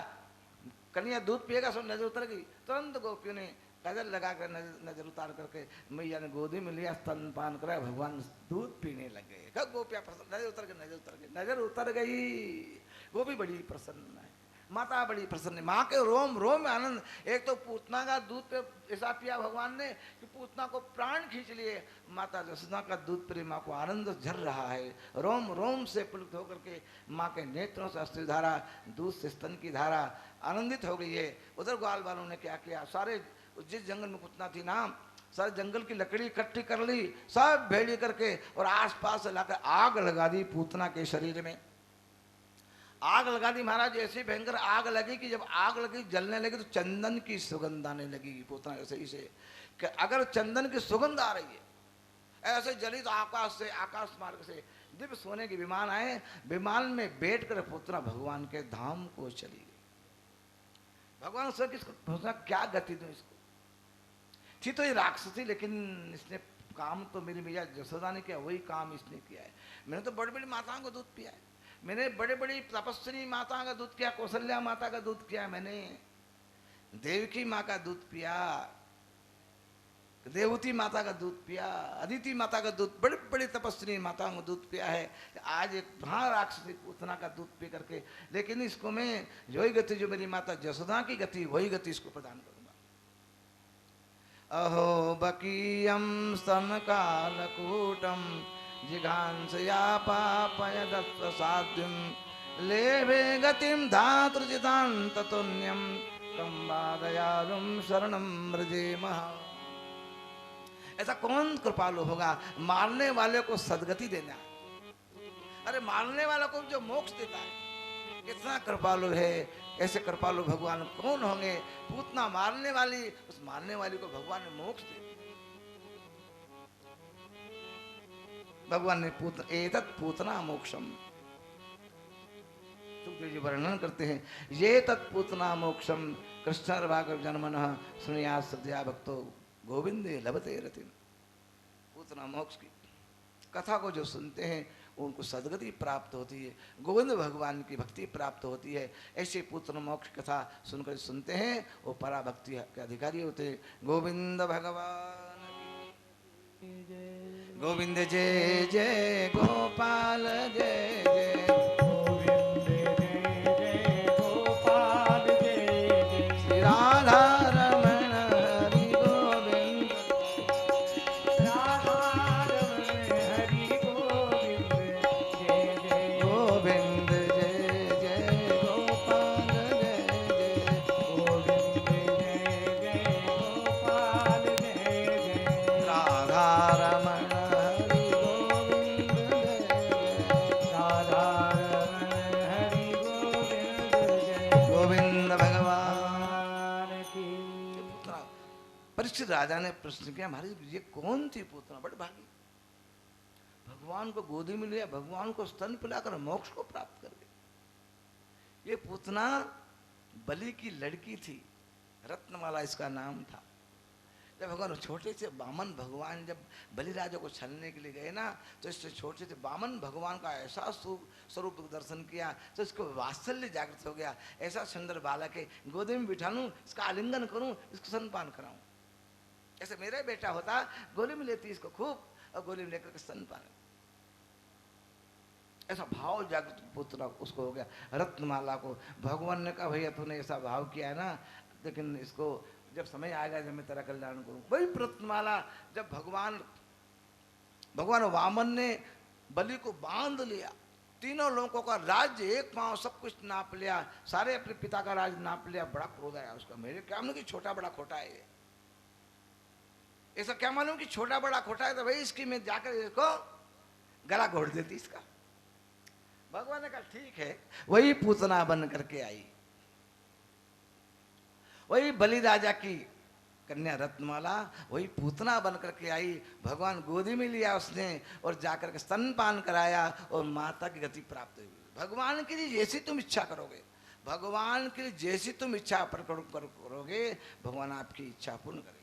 कन्या दूध पिएगा सब नजर उतर गई, तुरंत गोपियों ने काजल लगा कर नजर उतार करके मैया ने गोदी में लिया, स्तनपान कराया, भगवान दूध पीने लगे। कब गोपियाँ प्रसन्न, नजर उतर गई, नजर उतर गई, नजर उतर गई, गोपी बड़ी प्रसन्न है, माता बड़ी प्रसन्न है, माँ के रोम रोम में आनंद। एक तो पूतना का दूध पे ऐसा पिया भगवान ने कि पूतना को प्राण खींच लिए, माता जसोदा का दूध पर माँ को आनंद झर रहा है, रोम रोम से पुलकित होकर के माँ के नेत्रों से अश्रु धारा, दूध से स्तन की धारा आनंदित हो गई है। उधर ग्वाल वालों ने क्या किया, सारे जिस जंगल में पूतना थी ना, सारे जंगल की लकड़ी इकट्ठी कर ली, सब भेड़ी करके और आसपास लाकर आग लगा दी पूतना के शरीर में, आग लगा दी महाराज। ऐसी भयंकर आग लगी कि जब आग लगी जलने लगी तो चंदन की सुगंध आने लगी पूतना ऐसे ही से, कि अगर चंदन की सुगंध आ रही है ऐसे जली तो आकाश से, आकाश मार्ग से दिव्य सोने के विमान आए, विमान में बैठ कर पूतना भगवान के धाम को चली गई। भगवान सर किसको क्या गति दूं इसको, थी तो ये राक्षसी, लेकिन इसने काम तो मेरी मैया जसोदा ने किया, वही काम इसने किया है। मैंने तो बड़ी बड़ी माताओं को दूध पिया है, मैंने बड़े बड़ी तपस्विनी माता का दूध किया, कौशल्या माता का दूध किया, मैंने देवकी माँ का दूध पिया, देवती माता का दूध पिया, अदिति माता का दूध, बड़ी बड़ी तपस्वी माताओं का दूध पिया है। आज एक महाराक्षसी पूतना का दूध पी करके, लेकिन इसको मैं वही गति जो मेरी माता जसोदा की गति, वही गति इसको प्रदान करूंगा। अहो बकीयम स्तन कालकूटम जिघांसया पापयदस्व साध्यम लेभे गतिम धातृजितान्ततुन्यम कंबादयालुम शरणम व्रजेमः। ऐसा कौन कृपालु होगा मारने वाले को सदगति देना। अरे मारने वाले को जो मोक्ष देता है, कितना कृपालु है। ऐसे कृपालु भगवान कौन होंगे। पूतना मारने वाली, उस मारने वाली को भगवान ने मोक्ष दे दिया। भगवान ने एतत् पूतना मोक्षम, सुखदेव जी वर्णन करते हैं, ये तत्पूतना मोक्षम कृष्ण भागव जन्मनः सुनिया श्रद्धया भक्तो गोविंदे लभते रतिम। पूतना मोक्ष की कथा को जो सुनते हैं उनको सदगति प्राप्त होती है, गोविंद भगवान की भक्ति प्राप्त होती है। ऐसे पूतना मोक्ष कथा सुनकर सुनते हैं वो परा भक्ति के अधिकारी होते हैं। गोविंद भगवान गोविंद जय जय गोपाल जय जय
गोविंद जय जय गोपाल जय जय
श्री राधा परीक्षित राजा ने प्रश्न किया, महाराज ये कौन थी पूतना, बड़े भागी, भगवान को गोदी में लिया, भगवान को स्तन पिलाकर मोक्ष को प्राप्त कर गई। ये पूतना बलि की लड़की थी, रत्नमाला इसका नाम था। जब भगवान छोटे से बामन भगवान जब बलि राजा को छलने के लिए गए ना, तो इससे छोटे से बामन भगवान का ऐसा स्वरूप दर्शन किया तो इसको वात्सल्य जागृत हो गया। ऐसा सुंदर बालक है, गोदी में बिठा लूं, इसका आलिंगन करूं, इसको स्तनपान कराऊं। ऐसे मेरा बेटा होता, गोली में लेती इसको खूब और गोली में लेकर के स्तनपान। ऐसा भाव जागृत पुत्र उसको हो गया। रत्नमाला को भगवान ने कहा, भैया तूने ऐसा भाव किया है ना, लेकिन इसको जब समय आएगा जब मैं तेरा कल्याण करूं। वही रत्नमाला जब भगवान वामन ने बलि को बांध लिया, तीनों लोगों का राज्य एक पांव सब कुछ नाप लिया, सारे अपने पिता का राज नाप लिया। बड़ा क्रोध आया उसका, मेरे क्या मालूम कि छोटा बड़ा खोटा है ये, ऐसा क्या मालूम कि छोटा बड़ा खोटा है, तो भाई इसकी मैं जाकर इसको गला घोट देती इसका। भगवान ने कहा ठीक है। वही पूतना बन करके आई, वही बलि राजा की कन्या रत्नमाला वही पूतना बन करके आई। भगवान गोदी में लिया उसने और जाकर के स्तनपान कराया और माता की गति प्राप्त हुई। भगवान के लिए जैसी तुम इच्छा करोगे, भगवान के लिए जैसी तुम इच्छा करोगे, भगवान आपकी इच्छा पूर्ण करेंगे।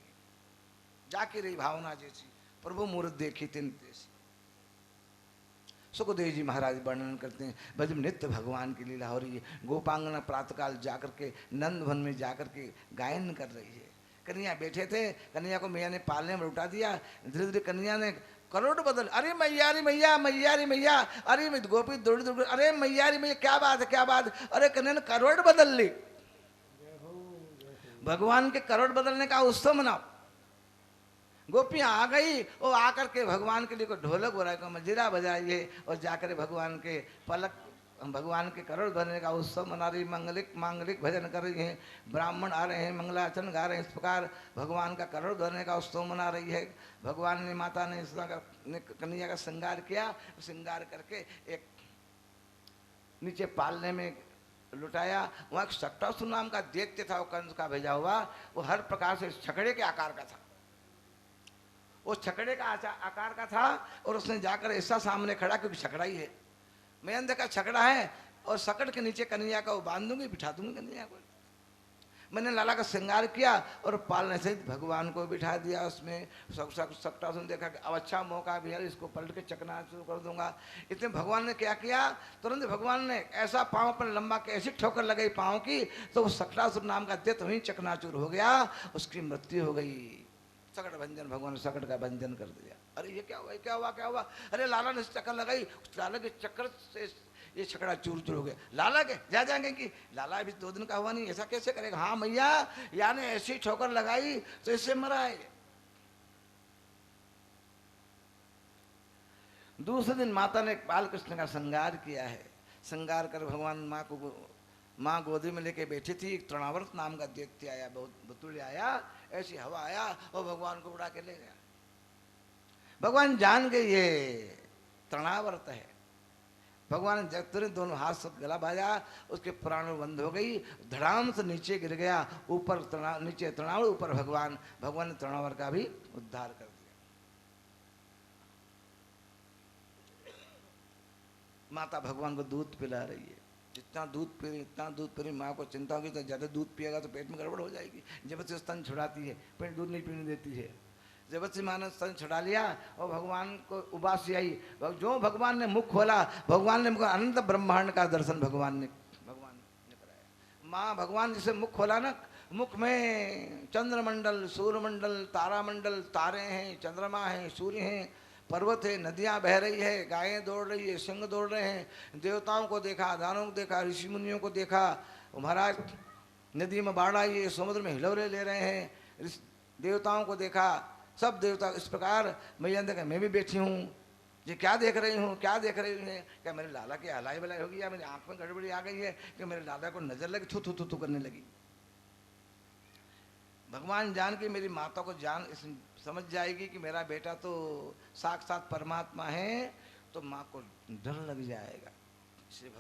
जाके रही भावना जैसी, प्रभु मूर्त देखी तिन तैसी। सुखदेव जी महाराज वर्णन करते हैं, ब्रज में नित्य भगवान की लीला हो रही है। गोपांगना प्रातःकाल जाकर के नंद वन में जाकर के गायन कर रही है। कन्या बैठे थे, कन्या को मैया ने पालने में उठा दिया। धीरे धीरे कन्या ने करोड़ बदल, अरे मैया रे मैया, मैया रे मैया, अरे गोपी दौड़ दौड़, अरे मैया रे मैया, क्या बात है क्या बात। अरे कन्या ने करोड़ बदल ली। भगवान के करोड़ बदलने का उत्सव मनाओ। गोपियाँ आ गई और आकर के भगवान के लिए को ढोलक बजाए को मजीरा बजाइए और जाकर भगवान के पलक, भगवान के करोड़ भरने का उत्सव मना रही, मांगलिक भजन कर रही हैं, ब्राह्मण आ रहे हैं, मंगलाचरण गा रहे हैं। इस प्रकार भगवान का करोड़ भरने का उत्सव मना रही है। भगवान ने, माता ने कन्हैया का श्रृंगार किया, श्रृंगार करके एक नीचे पालने में लुटाया। वहाँ सक्टासुर नाम का दैत्य था, वो कंस का भेजा हुआ, वो हर प्रकार से छकड़े के आकार का था, वो छकड़े का आकार का था। और उसने जाकर ऐसा सामने खड़ा, क्योंकि छकड़ा ही है, मैं अंदर का छकड़ा है और सकड़ के नीचे कन्हैया का वो बांध दूंगी, बिठा दूंगी कन्हैया को। मैंने लाला का श्रृंगार किया और पालने से भगवान को बिठा दिया उसमें। सबटा सुन देखा कि अब अच्छा मौका भी है, इसको पलट के चकना शुरू कर दूंगा। इतने भगवान ने क्या किया, तुरंत भगवान ने ऐसा पाँव पर लंबा के ऐसी ठोकर लगाई पाँव की, तो वो सक्टासुर नाम का दैत्य वहीं चकनाचूर हो गया, उसकी मृत्यु हो गई। सकट भंजन, भगवान ने सकट का भंजन कर दिया। अरे ये क्या हुआ, ये क्या हुआ, क्या हुआ? अरे लाला ने चक्कर लगाई, उस लाला के चक्कर से ये छकड़ा चूर चूर हो गया। लाला के जा जाएंगे कि लाला अभी 2 दिन का हुआ नहीं, ऐसा कैसे करेगा? हाँ मैया, या ने ऐसी ठोकर लगाई तो इससे मरा है। दूसरे दिन माता ने बाल कृष्ण का श्रृंगार किया है। श्रृंगार कर भगवान माँ गोदी में लेके बैठी थी। एक तृणावर्त नाम का दैत्य आया, बहुत बतुड़ आया, ऐसी हवा आया और भगवान को उड़ा के ले गया। भगवान जान गए ये तृणावर्त है। भगवान जब तुरंत दोनों हाथ से गला बाजा, उसके प्राण बंद हो गई, धड़ाम से नीचे गिर गया। ऊपर नीचे तृणावर्त, ऊपर भगवान। भगवान ने तृणावर्त का भी उद्धार कर दिया। माता भगवान को दूध पिला रही है। जितना दूध पी रही, इतना दूध पी रही, माँ को चिंता होगी तो ज़्यादा दूध पिएगा तो पेट में गड़बड़ हो जाएगी। जबरदस्ती स्तन छुड़ाती है, पेट दूध नहीं पीने देती है। जबरदस्ती माँ ने स्तन छुड़ा लिया और भगवान को उबासी आई। जो भगवान ने मुख खोला, भगवान ने अनंत ब्रह्मांड का दर्शन भगवान ने कराया। माँ भगवान जिसे मुख खोला ना, मुख में चंद्रमंडल, सूर्यमंडल, तारामंडल, तारे हैं, चंद्रमा है, सूर्य हैं, पर्वत है, नदियाँ बह रही है, गायें दौड़ रही है, सिंह दौड़ रहे हैं। देवताओं को देखा, दानों को देखा, ऋषि मुनियों को देखा। महाराज नदी में बाढ़ आई है, समुद्र में हिलोरे ले रहे हैं, देवताओं को देखा। सब देवता इस प्रकार मैया ने देखा, मैं भी बैठी हूँ, ये क्या देख रही हूँ, क्या देख रही हूँ? क्या मेरे लाला की हलाई बलाई होगी, या मेरी आँख में गड़बड़ी आ गई है, कि मेरे लाला को नजर लगी, थू थू थू थू करने लगी। भगवान जान के मेरी माता को जान समझ जाएगी कि मेरा बेटा तो साक्षात परमात्मा है, तो माँ को डर लग जाएगा। इसलिए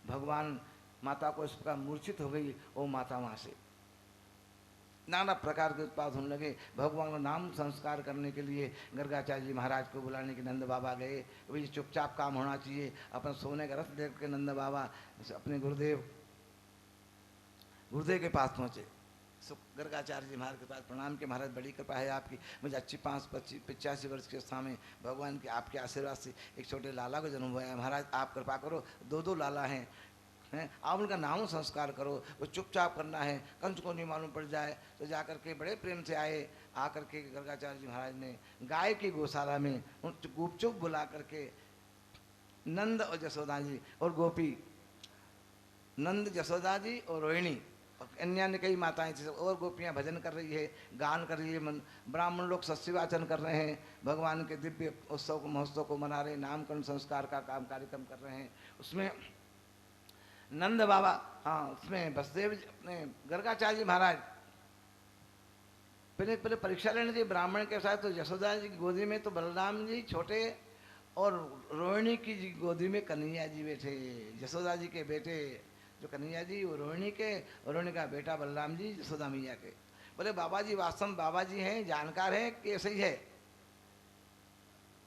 भगवान माता को इस प्रकार मूर्छित हो गई। वो माता वहाँ से नाना प्रकार के उत्पाद होने लगे। भगवान का नाम संस्कार करने के लिए गर्गाचार्य जी महाराज को बुलाने के नंद बाबा गए। भाई चुपचाप काम होना चाहिए। अपना सोने का रथ देख के नंद बाबा अपने गुरुदेव के पास पहुँचे। गर्गाचार्य जी महाराज के पास प्रणाम के, महाराज बड़ी कृपा है आपकी, मुझे अच्छी 85 वर्ष के अवस्था में भगवान के आपके आशीर्वाद से एक छोटे लाला को जन्म हुआ है। महाराज आप कृपा करो, 2 लाला हैं, आप उनका नाम संस्कार करो। वो चुपचाप करना है, कंस को नहीं मालूम पड़ जाए। तो जाकर के बड़े प्रेम से आए। आकर के गर्गाचार्य जी महाराज ने गाय की गौशाला में उन गुपचुप बुला करके नंद और जसोदा जी और गोपी, नंद, जसोदा जी और रोहिणी और अन्य कई माताएं थी, और गोपियां भजन कर रही है, गान कर रही है। ब्राह्मण लोग सस्यवाचन कर रहे हैं, भगवान के दिव्य उत्सव को, महोत्सव को मना रहे हैं, नामकरण संस्कार का कार्यक्रम कर रहे हैं। उसमें नंद बाबा, हाँ उसमें वसुदेव अपने गर्गाचार्य जी महाराज पहले परीक्षा लेने दी ब्राह्मण के साथ। तो यशोदा जी की गोदी में तो बलराम जी छोटे और रोहिणी की जी गोदी में कन्हैया जी बैठे। यशोदा जी के बेटे जो कन्हैया जी, वो रोहिणी के, और रोहिणी का बेटा बलराम जी यशोदा मैया के। बोले बाबा जी वास्तव में बाबा जी हैं, जानकार हैं कि ऐसे ही है?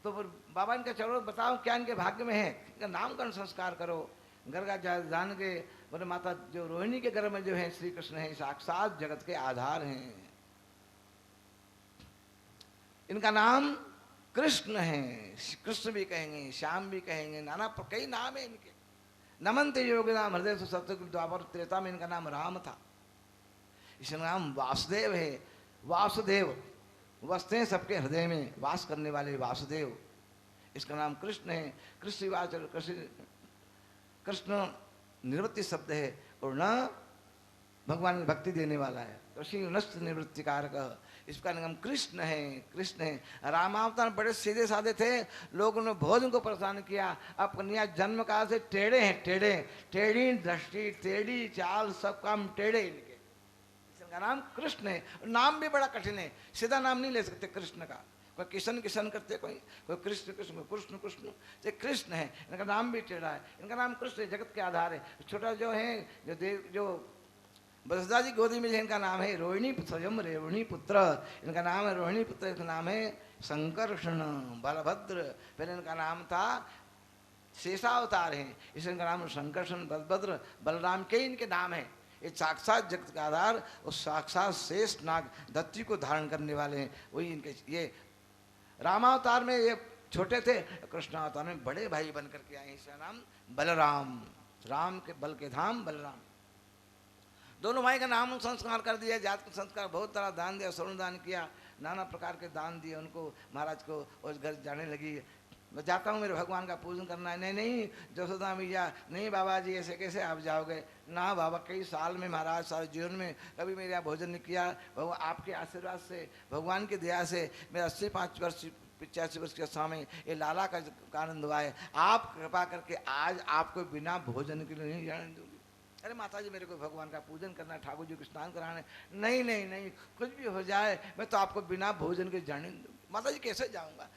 तो बाबा इनका चलो बताओ क्या इनके भाग्य में है, इनका नामकरण संस्कार करो। गर्गा जान के बोले माता जो रोहिणी के गर्भ में जो है श्री कृष्ण है, साक्षात जगत के आधार हैं, इनका नाम कृष्ण है। कृष्ण भी कहेंगे, श्याम भी कहेंगे, नाना कई नाम है इनके। नमन्ते योगी नाम हृदय से सत्ययुग द्वापर त्रेता में इनका नाम राम था, इसका नाम वासुदेव है। वासुदेव वसते हैं सबके हृदय में, वास करने वाले वासुदेव। इसका नाम कृष्ण है। कृष्ण निवृत्ति शब्द है और न भगवान में भक्ति देने वाला है। कृष्ण नष्ट निवृत्ति कारक, इसका नाम कृष्ण है। कृष्ण है। रामावतार बड़े सीधे साधे थे, लोगों ने बहुत उनको परेशान किया। अब कन्हैया जन्म काल से टेढ़े हैं, टेढ़ी दृष्टि, टेढ़ी चाल, सब काम टेढ़े इनके। इसका नाम कृष्ण है। नाम भी बड़ा कठिन है, सीधा नाम नहीं ले सकते कृष्ण का। कोई किशन करते, कोई कृष्ण, कृष्ण ये कृष्ण है। इनका नाम भी टेढ़ा है। इनका नाम कृष्ण है, जगत के आधार है। छोटा जो है जो वसुदा जी गोदी में इनका नाम है रोहिणी, स्वयं रोहिणी पुत्र, इनका नाम है रोहिणी पुत्र। इसका नाम है संकर्षण, बलभद्र। पहले इनका नाम था शेषावतार है, इसलिए इनका नाम संकर्षण, बलभद्र, बलराम के इनके नाम है। ये साक्षात जगत का आधार और साक्षात शेष नाग दत्ती को धारण करने वाले हैं। वही इनके, ये रामावतार में ये छोटे थे, कृष्णावतार में बड़े भाई बन करके आए। इसका नाम बलराम, राम के बल के धाम बलराम। दोनों भाई का नाम संस्कार कर दिया, जात का संस्कार, बहुत तरह दान दिया, स्वर्ण दान किया, नाना प्रकार के दान दिए उनको, महाराज को। उस घर जाने लगी, मैं जाता हूँ मेरे भगवान का पूजन करना है। नहीं नहीं जसोदा मैया, नहीं बाबा जी ऐसे कैसे आप जाओगे? ना बाबा, कई साल में महाराज सारे जीवन में कभी मेरे यहाँ भोजन नहीं किया, भगवान आपके आशीर्वाद से, भगवान की दया से मेरा 85 वर्ष 85 वर्ष के समय ये लाला का आनंद हुआ है। आप कृपा करके आज आपको बिना भोजन के लिए नहीं जाने दूंगी। अरे माता जी मेरे को भगवान का पूजन करना है, ठाकुर जी को स्नान कराना है। नहीं नहीं नहीं, कुछ भी हो जाए मैं तो आपको बिना भोजन के जाने नहीं दूंगी। माता जी कैसे जाऊंगा?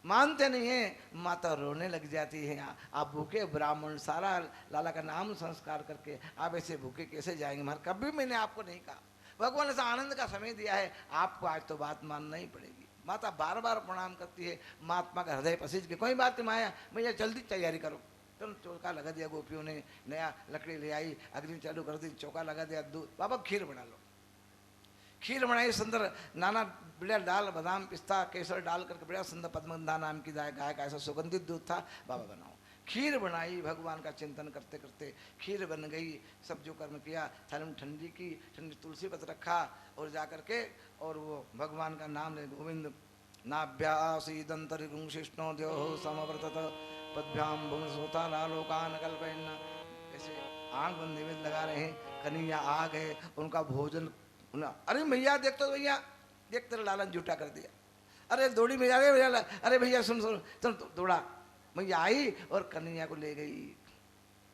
मानते नहीं है, माता रोने लग जाती है। आप भूखे ब्राह्मण, सारा लाला का नाम संस्कार करके आप ऐसे भूखे कैसे जाएंगे? महाराज कभी मैंने आपको नहीं कहा, भगवान ऐसा आनंद का समय दिया है, आपको आज तो बात मानना ही पड़ेगी। माता बार बार प्रणाम करती है, महात्मा का हृदय पसीज के, कोई बात नहीं माया, भैया जल्दी तैयारी करो। तो चौका लगा दिया, गोपियों ने नया लकड़ी ले आई, अग्नि चालू कर दी, चौका लगा दिया, दूध, बाबा खीर बना लो। खीर बनाई सुंदर, नाना बढ़िया दाल, बादाम, पिस्ता, केसर डाल करके बढ़िया सुंदर, पद्मगंधा नाम की गाय का ऐसा सुगंधित दूध था। बाबा बनाओ खीर बनाई, भगवान का चिंतन करते करते खीर बन गई। सब जो कर्म किया, थाली में ठंडी की, ठंडी तुलसी पत्र रखा और जा करके और वो भगवान का नाम ले, गोविंद नाभ्यासीदंतरिगुंशिष्णो द्यो समवर्तत पद्भ्याम भुंसोता लालोकान कल्पयन्न। ऐसे आंख बंद निवेद लगा रहे हैं, कन्हैया आ गए, उनका भोजन। अरे भैया देख तो भैया, देख तेरा लालन झूठा कर दिया। अरे दौड़ी भैया, अरे भैया, अरे भैया सुन सुन, चल दौड़ा। मैया आई और कन्हैया को ले गई।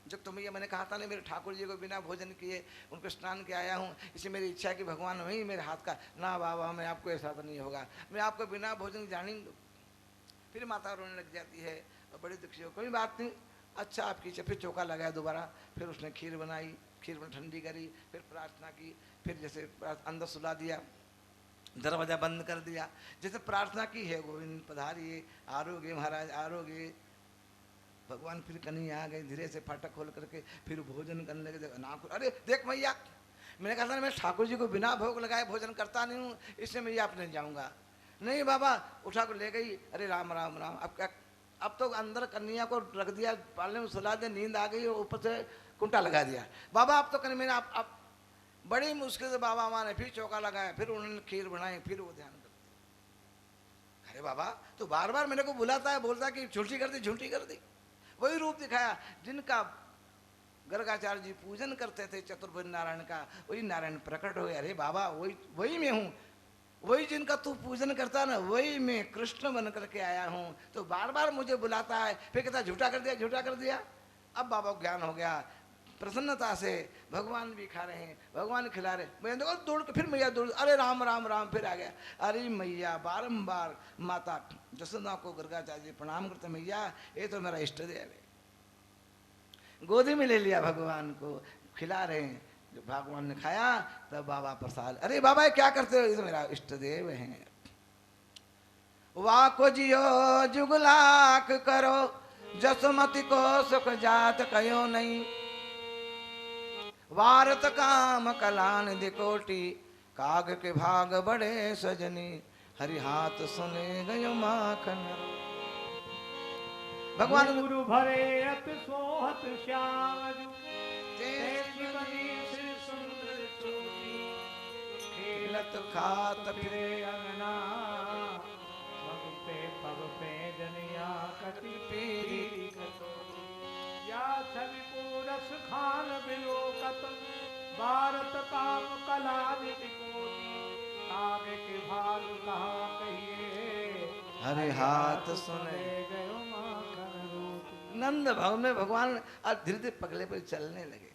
जब तो भैया मैंने कहा था ना, मेरे ठाकुर जी को बिना भोजन किए उनको स्नान के आया हूँ, इसे मेरी इच्छा कि भगवान वही मेरे हाथ का। ना बाबा मैं आपको ऐसा तो नहीं होगा, मैं आपको बिना भोजन जाने नहीं दूँ। फिर माता रोने लग जाती है और बड़ी दुखी हो, कोई बात नहीं, अच्छा आपकी इच्छा। फिर चौका लगाया दोबारा, फिर उसने खीर बनाई, खीर में ठंडी करी, फिर प्रार्थना की, फिर जैसे अंदर सुला दिया, दरवाजा बंद कर दिया, जैसे प्रार्थना की है, गोविंद पधारिए, आरोग्य महाराज आरोग्य। भगवान फिर कन्हैया आ गए, धीरे से फाटक खोल करके फिर भोजन करने लगे। ना अरे देख मैया, मैंने कहा था ना मैं ठाकुर जी को बिना भोग लगाए भोजन करता नहीं हूँ, इससे मैया आप नहीं जाऊँगा। नहीं बाबा, उठा को ले गई। अरे राम राम राम, अब क्या, अब तो अंदर कन्हैया को रख दिया, पालने में सुला दिया, नींद आ गई, ऊपर से कुंटा लगा दिया। बाबा अब तो कन्हैया, मैंने आप बड़ी मुश्किल से बाबा माने, फिर चौका लगाया, फिर उन्होंने खीर बनाई, फिर वो ध्यान करते। अरे बाबा तो बार बार मेरे को बुलाता है, बोलता है कि झूठी कर दी, झूठी कर दी। वही रूप दिखाया जिनका गर्गाचार्य जी पूजन करते थे, चतुर्भुज नारायण का, वही नारायण प्रकट हो गए। अरे बाबा वही मैं हूँ, वही जिनका तू पूजन करता ना, वही मैं कृष्ण बन करके आया हूँ। तो बार बार मुझे बुलाता है, फिर कहता झूठा कर दिया, झूठा कर दिया। अब बाबा को ज्ञान हो गया, प्रसन्नता से भगवान भी खा रहे हैं, भगवान खिला रहे। मैं देखो दौड़ के फिर मैया दौड़, अरे राम राम राम, फिर आ गया। अरे मैया बारंबार माता जसोदा को गर्गाचार्य जी प्रणाम करते, मैया ये तो मेरा इष्ट देव है। गोदी में ले लिया, भगवान को खिला रहे हैं। जब भगवान ने खाया तब बाबा प्रसाद, अरे बाबा क्या करते हो? ये तो मेरा इष्ट देव है। वाको जियो जुगलाक करो, जसमति को सुख जात कयो नहीं। वारत काम कलान दिकोटी, काग के भाग बड़े सजनी। हरि हाथ सुने गयो माखन। भगवान
गुरु भरे अत सोहत श्याम जू,
खेलत खात
फिरे अंगना, पग पे जनिया कति पीरी कसोटी। या छवि पूरस खान बिलोकत, भारत काम कला निकोटी। आगे के भाग कहा कहिए,
हरि हाथ सुने
गयो माखन रोटी।
नंद भव में भगवान अब धीरे धीरे पगले पर चलने लगे।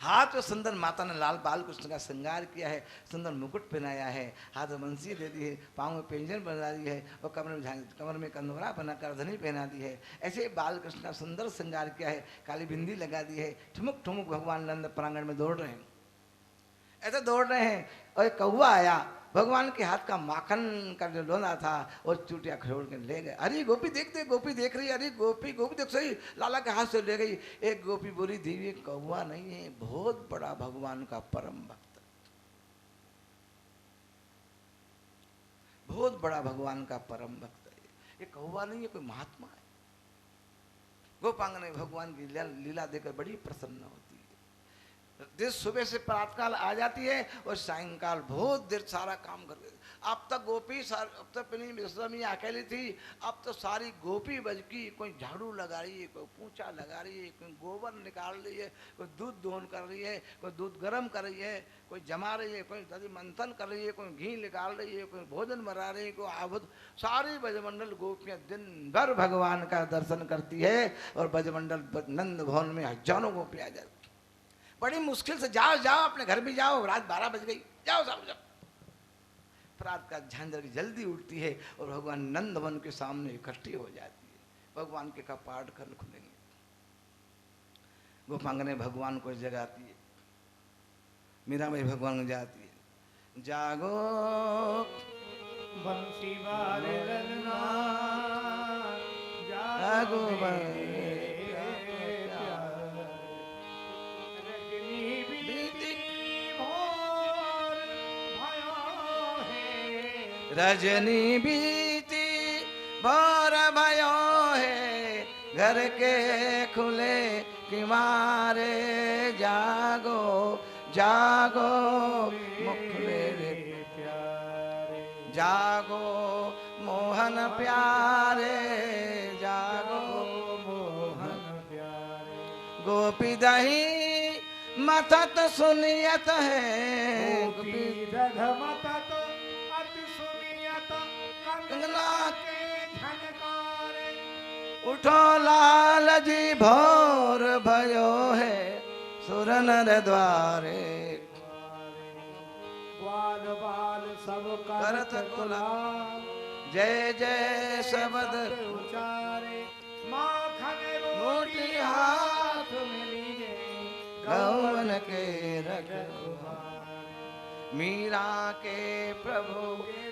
हाथ में सुंदर माता ने लाल बाल कृष्ण का श्रृंगार किया है, सुंदर मुकुट पहनाया है, हाथ में बंसी दे दी है, पाँव में पेंजन बना दी है और कमर में कंदोरा बना करधनी पहना दी है। ऐसे बाल कृष्ण का सुंदर श्रृंगार किया है, काली बिंदी लगा दी है। ठुमुक ठुमुक भगवान नंद प्रांगण में दौड़ रहे हैं, ऐसे दौड़ रहे हैं। और एक कौवा आया, भगवान के हाथ का माखन का जो लोना था और चूटिया खरोड़ के ले गए। अरे गोपी देख दे, गोपी देख रही, अरे गोपी गोपी देख सही, लाला के हाथ से ले गई। एक गोपी बोली, देवी कौवा नहीं है, बहुत बड़ा भगवान का परम भक्त, बहुत बड़ा भगवान का परम भक्त है। ये कौवा नहीं है, कोई महात्मा है। गोपांगना भगवान की लीला देखकर बड़ी प्रसन्न होती है। दिन सुबह से प्रातःकाल आ जाती है और सायंकाल बहुत देर सारा काम कर देती। अब तक गोपी अब तक विश्वमी अकेली थी, अब तो सारी गोपी बज की, कोई झाड़ू लगा रही है, कोई पोंछा लगा रही है, कोई गोबर निकाल रही है, कोई दूध दोहन कर रही है, कोई दूध गर्म कर रही है, कोई जमा रही है, कोई दधी मंथन कर रही है, कोई घी निकाल रही है, कोई भोजन बना रही है, कोई आबुद। सारी ब्रजमंडल गोपियाँ दिन भर भगवान का दर्शन करती है और ब्रजमंडल नंद भवन में हजारों गोपियाँ आ जाती। बड़ी मुश्किल से जाओ जाओ अपने घर भी जाओ, रात 12 बज गई, जाओ जाओ जाओ। प्रात का झांझर की जल्दी उठती है और भगवान नंदवन के सामने इकट्ठी हो जाती है। भगवान के कपाट कर खुलेंगे, गोपांगने भगवान को जगाती है, मीराबाई भगवान को जाती है, जागो
बंसी वाले ललना,
जागो रजनी बीती भोर भयो है, घर के खुले किमारे, जागो जागो मुखले प्यारे, जागो मोहन प्यारे, जागो मोहन प्यारे। गोपी दही मथत सुनियत है,
गोपी दध मतत अति सुनियत, कंगना के झनकारे।
उठो लाल जी भोर भयो है, सुर नर द्वारे,
ग्वाल बाल सब
करत गुलाल, जय जय शब्द
उचारे। माखन
रोटी हाथ में लिए, गौवन के रखवारे। मीरा के प्रभु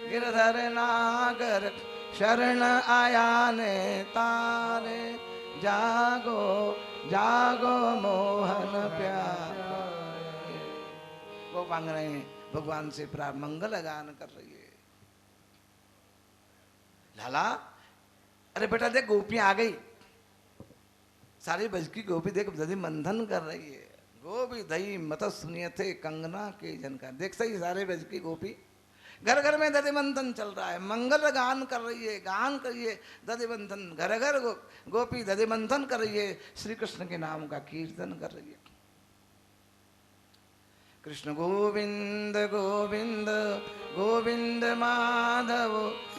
गिरधर नागर, शरण आया ने तारे, जागो जागो मोहन प्यारे। गोपांगने भगवान से प्रार्थना मंगल गान कर रही है। लाला, अरे बेटा देख गोपियां आ गई, सारी बज की गोपी देख दधी मंथन कर रही है। गोपी दही मत सुनिए थे कंगना के जनका, देख सही सारे बज की गोपी घर घर में दधी मंथन चल रहा है, मंगल गान कर रही है, गान करिए दधी मंथन, घर घर गोपी दधी मंथन कर रही है, श्री कृष्ण के नाम का कीर्तन कर रही है। कृष्ण गोविंद गोविंद गोविंद माधव,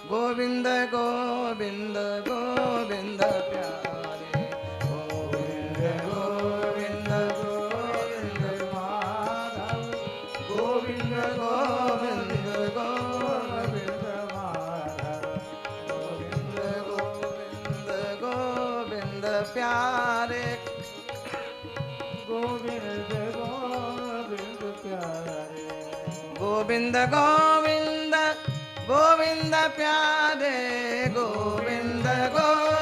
गोविंद गोविंद गोविंद प्यारे, गोविंद गोविंद गोविंद माधव, गोविंद गोविंद गोविंद माधव, गोविंद गोविंद गोविंद प्यारे,
गोविंद गोविंद प्यारे।
गोविंद गोविंद गोविंद प्यारे, गोविंद गोविंद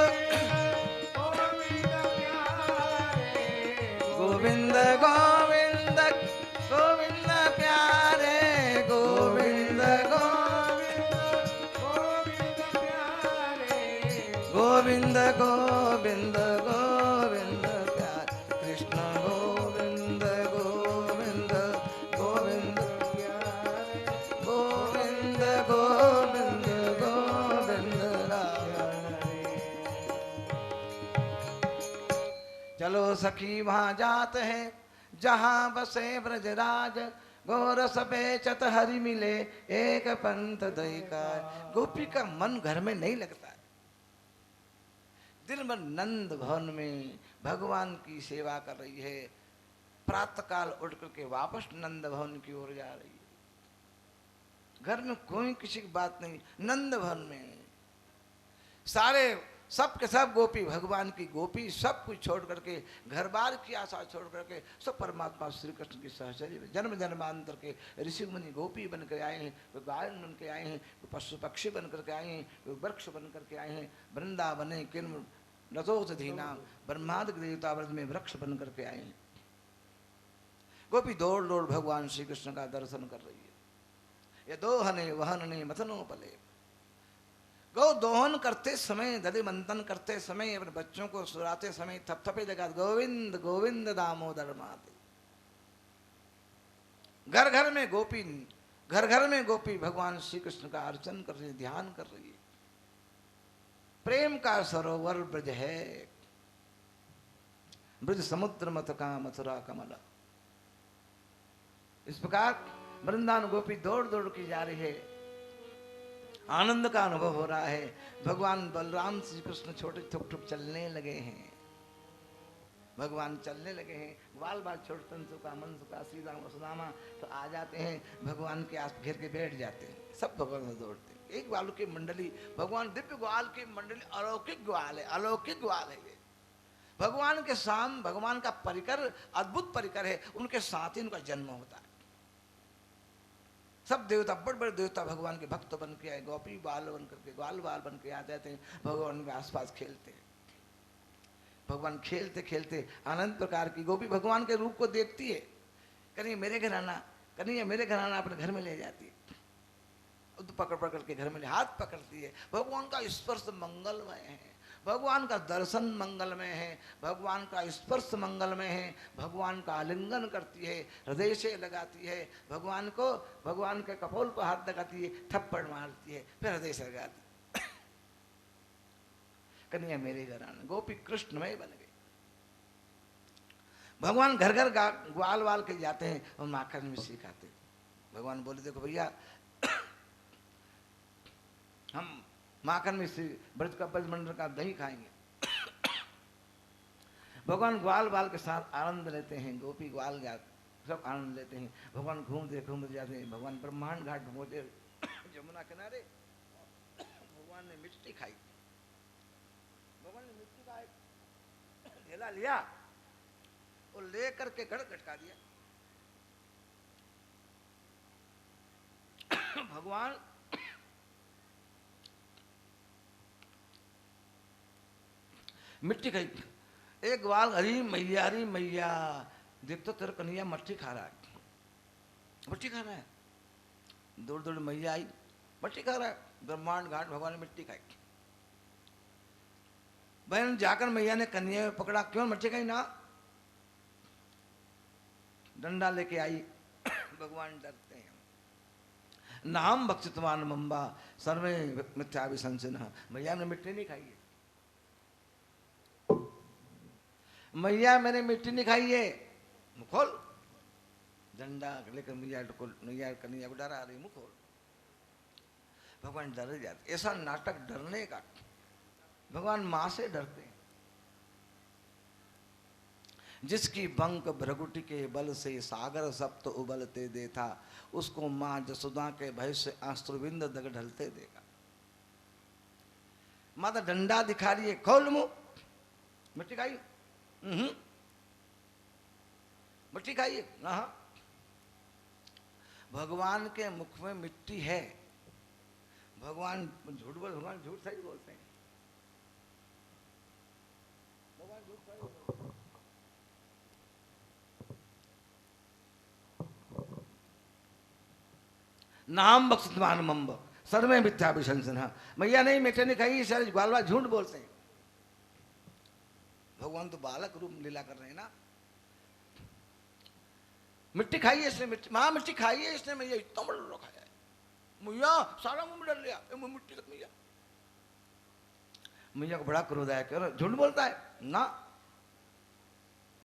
गोविंद गोविंद प्यारे, गोविंद गोविंद गोविंद गोविंद प्यारे, कृष्ण गोविंद गोविंद गोविंद प्यारे, गोविंद गोविंद गोविंद राधे। चलो सखी वहाँ जाते हैं जहाँ बसे ब्रजराज, गोरस बेचत हरि मिले एक पंथ दैका। गोपी का मन घर में नहीं लगता है, दिन भर नंद भवन में भगवान की सेवा कर रही है, प्रातःकाल उठ करके वापस नंद भवन की ओर जा रही है। घर में कोई किसी की बात नहीं, नंद भवन में सारे सब के सब गोपी, भगवान की गोपी सब कुछ छोड़ करके, घर बार की आशा छोड़ करके सब परमात्मा श्री कृष्ण की सहचर्य में जन्म जन्मांतर के ऋषि मुनि गोपी बन कर आए हैं, कोई गायन बन के आए हैं, कोई पशु पक्षी बन करके आए हैं, कोई वृक्ष बन करके आए हैं। वृंदावने किन्म नतोधीना, ब्रह्मादि देवता व्रत में वृक्ष बन करके आए हैं। गोपी दौड़ दौड़ भगवान श्री कृष्ण का दर्शन कर रही है। ये दोहने वहनने मथनो पले, गौ दोहन करते समय, दधि मंथन करते समय, अपने बच्चों को सुलाते समय थपथपे जगह गोविंद गोविंद दामोदर माते। घर घर में गोपी, घर घर में गोपी भगवान श्री कृष्ण का अर्चन कर रही है, ध्यान कर रही है। प्रेम का सरोवर ब्रज है, ब्रज समुद्र मत का मथुरा कमला। इस प्रकार वृंदावन गोपी दौड़ दौड़ की जा रही है, आनंद का अनुभव हो रहा है। भगवान बलराम श्री कृष्ण छोटे ठुक ठुक चलने लगे हैं, भगवान चलने लगे हैं। बाल बाल छोटे तंसु का मन का सीधा सुदामा तो आ जाते हैं, भगवान के आस घेर के बैठ जाते हैं, सब भगवान से दौड़ते हैं। एक ग्वालों की मंडली, भगवान दिव्य ग्वाल की मंडली, अलौकिक ग्वाल है, अलौकिक ग्वाल है ये। भगवान के साम, भगवान का परिकर अद्भुत परिकर है, उनके साथ ही उनका जन्म होता है। सब देवता, बड़े बड़े देवता भगवान के भक्त बन के आए, गोपी बाल बन करके, ग्वाल बाल बन के आ जाते हैं, भगवान के आसपास खेलते हैं। भगवान खेलते खेलते आनंद प्रकार की गोपी भगवान के रूप को देखती है, कहीं मेरे घर आना, कहीं मेरे घर आना, अपने घर में ले जाती है, तो पकड़ पकड़ के घर में हाथ पकड़ती है। भगवान का स्पर्श मंगलमय है, भगवान का दर्शन मंगलमय है, भगवान का स्पर्श मंगलमय है। भगवान का आलिंगन करती है, हृदय से लगाती है भगवान को, भगवान के कपोल पर हाथ लगाती है, थप्पड़ मारती है, फिर हृदय से लगाती है। कन्हैया मेरे घर आना, गोपी कृष्णमय बन गई। भगवान घर घर ग्वाल वाल के जाते हैं और माखन मिश्री खाते। भगवान बोले देखो भैया, हम माखन मिश्री ब्रज का ब्रजमंडल का दही खाएंगे। भगवान ग्वाल बाल के साथ आनंद लेते हैं, गोपी ग्वाल सब आनंद लेते हैं। भगवान घूमते जाते हैं। भगवान ब्रह्मांड घाट पहुंचे, यमुना किनारे भगवान ने मिट्टी खाई। भगवान ने मिट्टी का एक ढेला लिया और ले करके गड़ गटका दिया। भगवान मिट्टी खाई। एक ग्वाल, हरी मैया देख तो तेरा कन्हैया मट्टी खा रहा है, मट्टी खा रहा है। दौड़ दौड़ मैया आई, मट्टी खा रहा है। ब्रह्मांड घाट भगवान ने मिट्टी खाई। बहन जाकर मैया ने कन्हैया में पकड़ा, क्यों मट्टी खाई ना? डंडा लेके आई। भगवान डरते हैं। नाम भक्षितवान मम्बा सर्वे मिथ्याभिशंसिनः। मैया ने मिट्टी नहीं खाई है, मैया मैंने मिट्टी नहीं खाई है, मुँह खोल। डंडा लेकर मैया कन्हैया को डरा रही, मुँह खोल। भगवान डर जाते। ऐसा नाटक डरने का, भगवान माँ से डरते हैं। जिसकी बंक भ्रगुटी के बल से सागर सप्त उबलते देता, उसको माँ जसोदा के भय से आश्रुबिंद दग ढलते देगा। माता डंडा दिखा रही है, खोल मुँह। मिट्टी खाई? मिट्टी खाइए। भगवान के मुख में मिट्टी है। भगवान झूठ बोल, भगवान झूठ सही बोलते हैं। भगवान झूठ सही बोलते हैं। नाम बक्षितवान मम्ब सर्वे मिथ्याभिशंसिनः। मैया नहीं मिट्टी नहीं खाई, सारे ग्वाल झूठ बोलते हैं। भगवान तो बालक रूप लीला कर रहे हैं ना। मिट्टी खाई है इसने, मिट्टी माँ मिट्टी खाई है इसने, मैया इतना बड़ा खाया है। मैया सारा मुंह में डर लिया, मिट्टी तक मैया। मैया को बड़ा क्रोध आया, क्यों झूठ बोलता है ना।